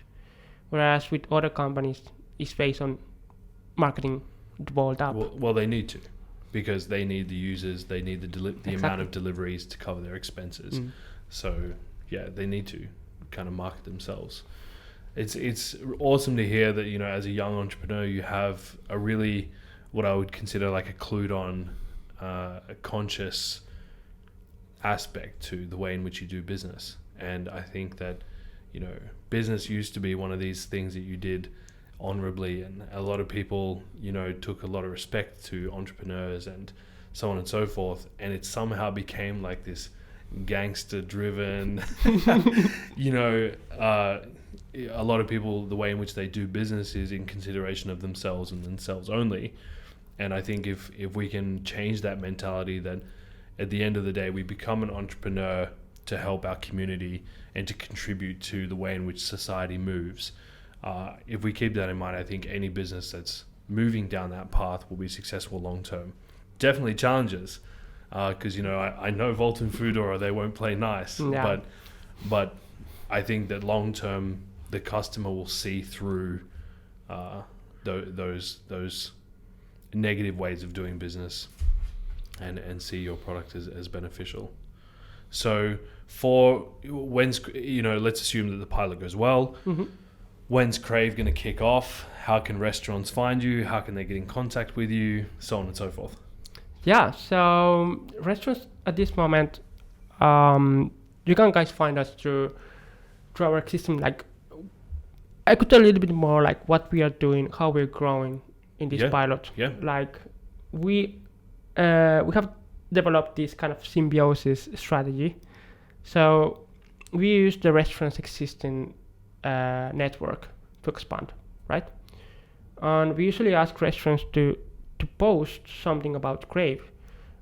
Whereas with other companies, it's based on marketing the Wolt app. Well, they need to, because they need the users, they need the amount of deliveries to cover their expenses. So yeah, they need to kind of market themselves. It's awesome to hear that, as a young entrepreneur, you have a really, what I would consider like a clued on, a conscious aspect to the way in which you do business. And I think that, business used to be one of these things that you did honorably, and a lot of people, took a lot of respect to entrepreneurs and so on and so forth. And it somehow became like this gangster driven, a lot of people, the way in which they do business is in consideration of themselves and themselves only. And I think if we can change that mentality, that at the end of the day, we become an entrepreneur to help our community and to contribute to the way in which society moves. If we keep that in mind, I think any business that's moving down that path will be successful long term. Definitely challenges, because I know Wolt and Foodora, they won't play nice, but I think that long term the customer will see through those negative ways of doing business and see your product as beneficial. So for let's assume that the pilot goes well. when's Crave going to kick off? How can restaurants find you? How can they get in contact with you? So on and so forth. Yeah, so restaurants at this moment, you can guys find us through our system. Like, I could tell a little bit more like what we are doing, how we're growing in this pilot. Yeah. Like we have developed this kind of symbiosis strategy. So we use the restaurant's existing network to expand, right? And we usually ask restaurants to post something about Crave,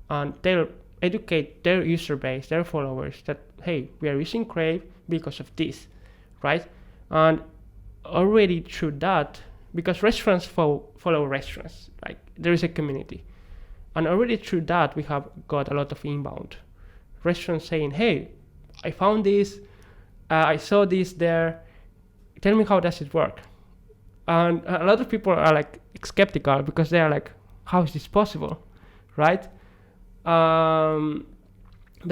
and they'll educate their user base, their followers, that hey, we are using Crave because of this, right? And already through that, because restaurants follow restaurants, like there is a community, and already through that we have got a lot of inbound restaurants saying, hey, I found this, I saw this there, tell me how does it work. And a lot of people are like skeptical because they are like, how is this possible, right? But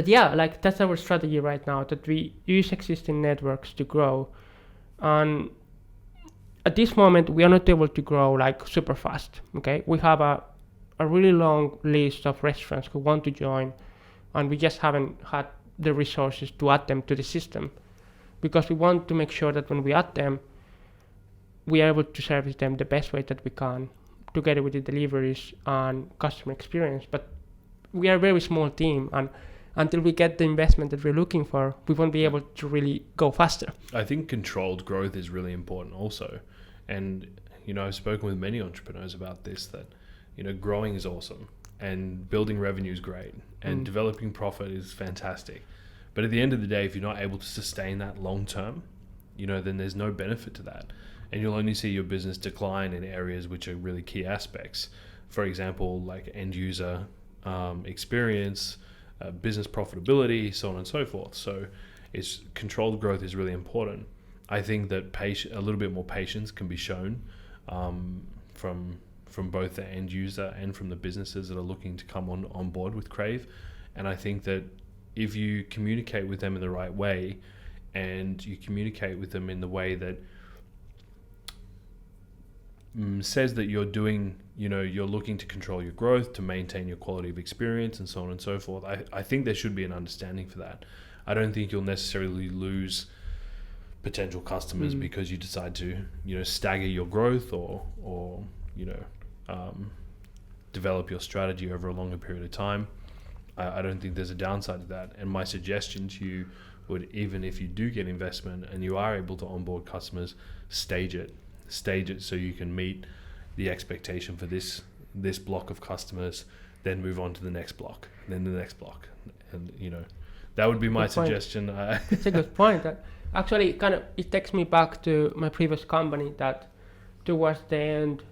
yeah, like that's our strategy right now, that we use existing networks to grow. And at this moment, we are not able to grow like super fast, okay? We have a really long list of restaurants who want to join, and we just haven't had the resources to add them to the system, because we want to make sure that when we add them, we are able to service them the best way that we can, together with the deliveries and customer experience. But we are a very small team, and until we get the investment that we're looking for, we won't be able to really go faster. I think controlled growth is really important also. And, I've spoken with many entrepreneurs about this, that, growing is awesome and building revenue is great and developing profit is fantastic. But at the end of the day, if you're not able to sustain that long term, then there's no benefit to that. And you'll only see your business decline in areas which are really key aspects. For example, like end user experience, business profitability, so on and so forth. So it's controlled growth is really important. I think that a little bit more patience can be shown from both the end user and from the businesses that are looking to come on board with Crave. And I think that if you communicate with them in the right way, and you communicate with them in the way that says that you're doing, you're looking to control your growth, to maintain your quality of experience, and so on and so forth, I think there should be an understanding for that. I don't think you'll necessarily lose potential customers because you decide to, stagger your growth or develop your strategy over a longer period of time. I don't think there's a downside to that. And my suggestion to you would, even if you do get investment and you are able to onboard customers, stage it so you can meet the expectation for this block of customers, then move on to the next block, then the next block. And, that would be my suggestion. It's a good point. That actually it takes me back to my previous company, that towards the end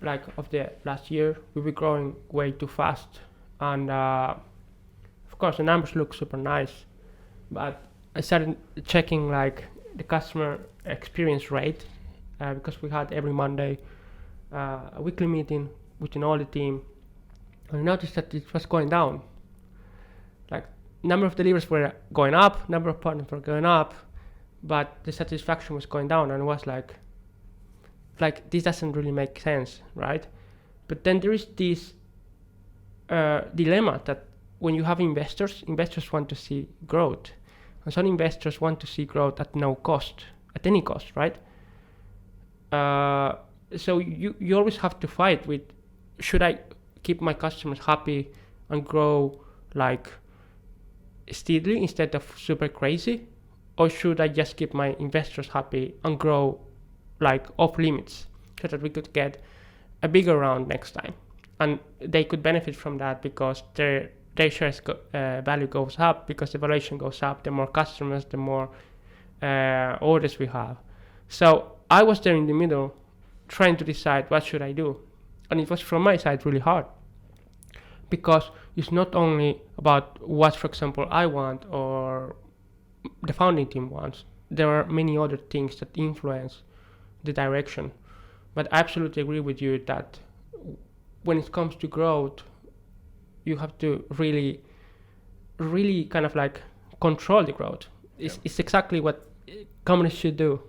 of the last year, we were growing way too fast. And of course the numbers look super nice, but I started checking the customer experience rate, because we had every Monday a weekly meeting within all the team, and I noticed that it was going down. Number of deliveries were going up, number of partners were going up, but the satisfaction was going down, and it was like this doesn't really make sense, right? But then there is this dilemma that when you have investors want to see growth, and some investors want to see growth at no cost, at any cost, right? So you always have to fight with, should I keep my customers happy and grow steadily instead of super crazy, or should I just keep my investors happy and grow off limits, so that we could get a bigger round next time, and they could benefit from that because their shares value goes up, because the valuation goes up, the more customers, the more orders we have. So I was there in the middle trying to decide what should I do, and it was from my side really hard, because it's not only about what, for example, I want or the founding team wants. There are many other things that influence the direction. But I absolutely agree with you that when it comes to growth, you have to really control the growth. It's exactly what companies should do.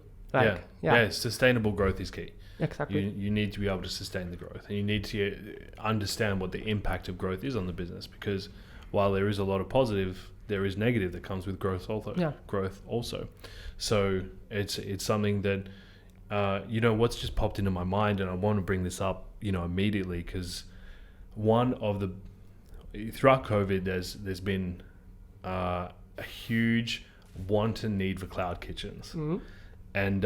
Like, sustainable growth is key. Exactly. You need to be able to sustain the growth, and you need to understand what the impact of growth is on the business, because while there is a lot of positive, there is negative that comes with growth also. So it's something that what's just popped into my mind, and I want to bring this up immediately, because throughout COVID there's been a huge want and need for cloud kitchens. Mm-hmm. And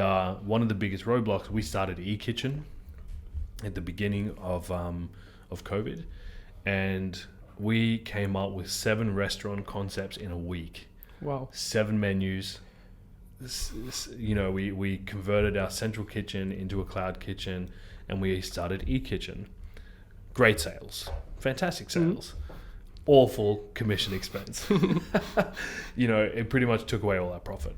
one of the biggest roadblocks, we started e-kitchen at the beginning of COVID, and we came up with 7 restaurant concepts in a week. Wow. 7 menus. We converted our central kitchen into a cloud kitchen, and we started e-kitchen. Great sales, fantastic sales. Awful commission expense. It pretty much took away all our profit.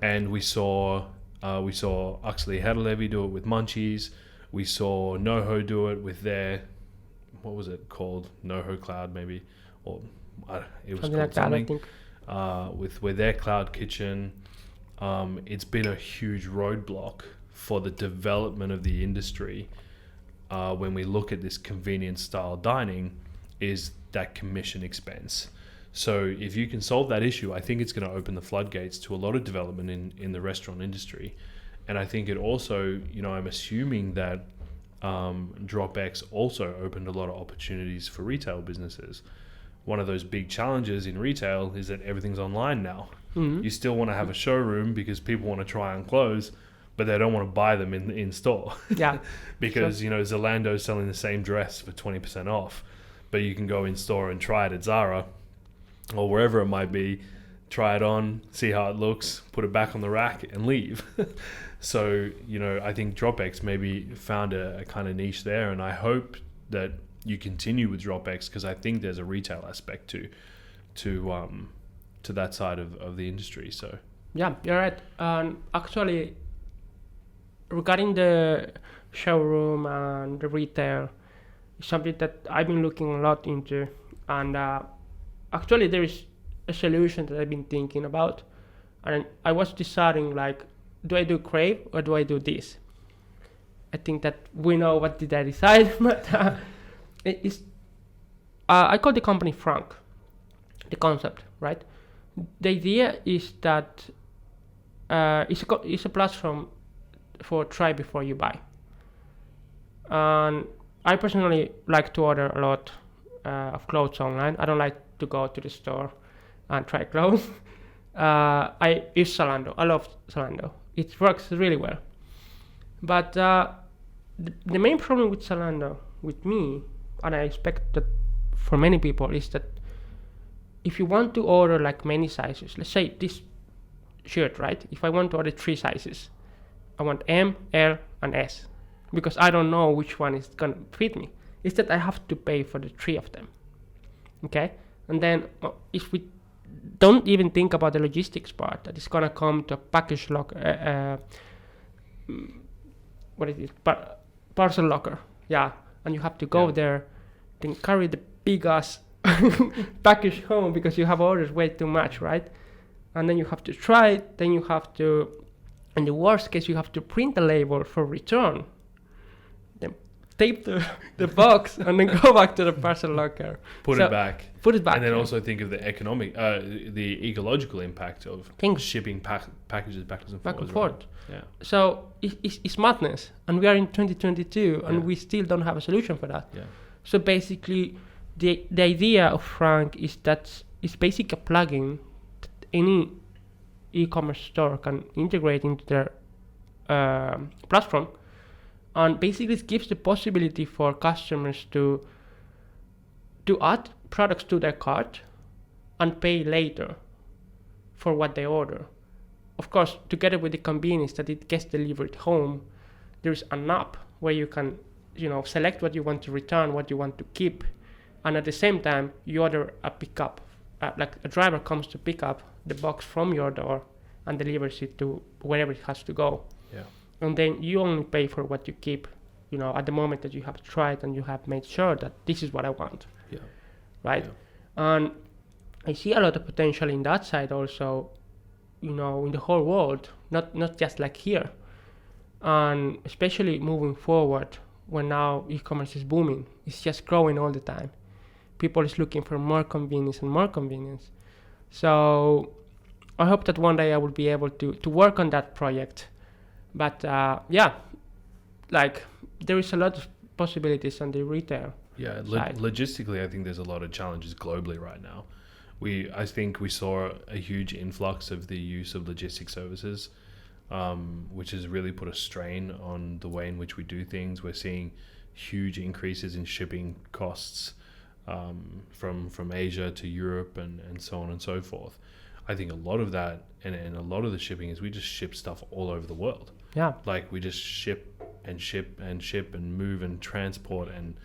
And we saw Uxley Hadalevy do it with Munchies. We saw NoHo do it with their, what was it called? NoHo Cloud maybe, or it was called something. With their cloud kitchen. It's been a huge roadblock for the development of the industry. When we look at this convenience style dining, is that commission expense. So if you can solve that issue, I think it's going to open the floodgates to a lot of development in the restaurant industry. And I think it also, I'm assuming that DroppX also opened a lot of opportunities for retail businesses. One of those big challenges in retail is that everything's online now. Mm-hmm. You still want to have a showroom because people want to try on clothes, but they don't want to buy them in store. Yeah. Because, Zalando's selling the same dress for 20% off, but you can go in store and try it at Zara or wherever it might be, try it on, see how it looks, put it back on the rack and leave. So, I think DroppX maybe found a kind of niche there, and I hope that you continue with DroppX, because I think there's a retail aspect to that side of the industry. So yeah, you're right. Actually, regarding the showroom and the retail, it's something that I've been looking a lot into, and actually there is a solution that I've been thinking about, and I was deciding, like, do I do Crave or do I do this? I think that we know what did I decide, but I call the company Frank, the concept, right? The idea is that it's a platform for try before you buy. And I personally like to order a lot of clothes online. I don't like to go to the store and try clothes. I use Zalando. I love Zalando. It works really well. But the main problem with Zalando, with me, and I expect that for many people, is that if you want to order like many sizes, let's say this shirt, right? If I want to order 3 sizes, I want M, L, and S, because I don't know which one is gonna fit me. It's that I have to pay for the 3 of them. Okay? And then if we don't even think about the logistics part, that is gonna come to a package locker, what is it? Parcel locker. Yeah. And you have to go there, then carry the big ass package home because you have ordered way too much, right? And then you have to try it, then you have to, in the worst case, you have to print a label for return, then tape the box, and then go back to the parcel locker. Put it back. And then also think of the economic, the ecological impact of shipping packages backwards and forwards. Right? Yeah. So it's madness, and we are in 2022, and we still don't have a solution for that. Yeah. So basically, the idea of Frank is that it's basically a plugin that any e-commerce store can integrate into their platform, and basically it gives the possibility for customers to add products to their cart and pay later for what they order. Of course, together with the convenience that it gets delivered home, there's an app where you can, select what you want to return, what you want to keep, and at the same time, you order a pickup. Like a driver comes to pick up the box from your door and delivers it to wherever it has to go. Yeah. And then you only pay for what you keep, at the moment that you have tried and you have made sure that this is what I want. Yeah. Right? Yeah. And I see a lot of potential in that side also, in the whole world. not just like here. And especially moving forward, when now e-commerce is booming, it's just growing all the time. People is looking for more convenience and more convenience. So I hope that one day I will be able to work on that project. But like there is a lot of possibilities on the retail. Yeah, side. Logistically, I think there's a lot of challenges globally right now. I think we saw a huge influx of the use of logistic services, which has really put a strain on the way in which we do things. We're seeing huge increases in shipping costs from Asia to Europe and so on and so forth. I think a lot of that and a lot of the shipping is we just ship stuff all over the world. Yeah. Like we just ship and move and transport, and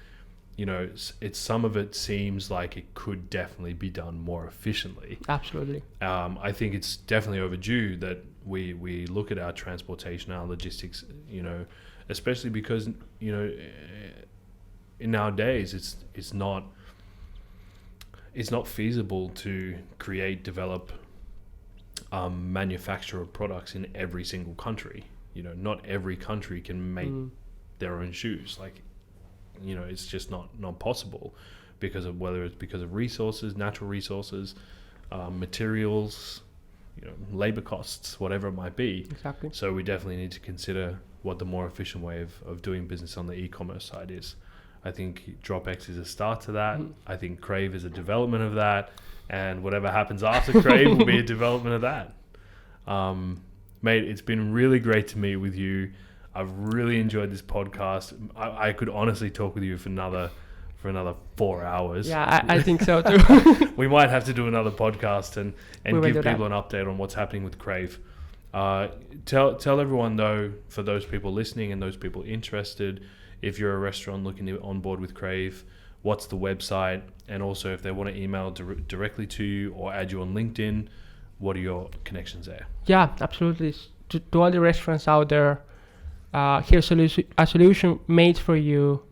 it's some of it seems like it could definitely be done more efficiently. Absolutely. I think it's definitely overdue that we look at our transportation, our logistics, especially because in nowadays it's not feasible to develop manufacture products in every single country. Not every country can make their own shoes. Like, it's just not possible because of whether it's because of resources, natural resources, materials, labor costs, whatever it might be. Exactly. So we definitely need to consider what the more efficient way of doing business on the e-commerce side is. I think DroppX is a start to that. I think Crave is a development of that, and whatever happens after Crave will be a development of that. Mate, it's been really great to meet with you. I've really enjoyed this podcast. I could honestly talk with you for another 4 hours. Yeah, I think so too. We might have to do another podcast and give people an update on what's happening with Crave. Tell everyone though, for those people listening and those people interested, if you're a restaurant looking to onboard with Crave, what's the website? And also if they want to email directly to you or add you on LinkedIn, what are your connections there? Yeah, absolutely. To all the restaurants out there, here's a solution made for you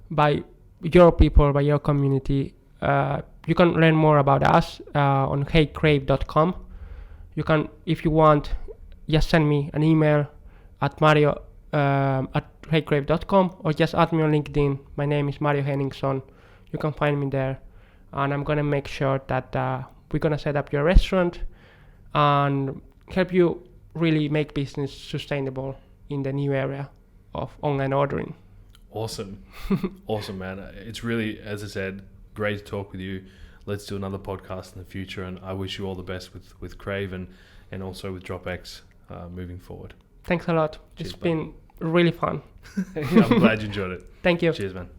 by your people, by your community. You can learn more about us on heycrave.com. You can, if you want, just send me an email at Mario at heycrave.com or just add me on LinkedIn. My name is Mario Henningson. You can find me there, and I'm gonna make sure that we're gonna set up your restaurant and help you really make business sustainable in the new area of online ordering. Awesome. Awesome, man. It's really, as I said, great to talk with you. Let's do another podcast in the future, and I wish you all the best with Crave and also with DroppX moving forward. Thanks a lot. Cheers, it's been really fun. I'm glad you enjoyed it. Thank you. Cheers, man.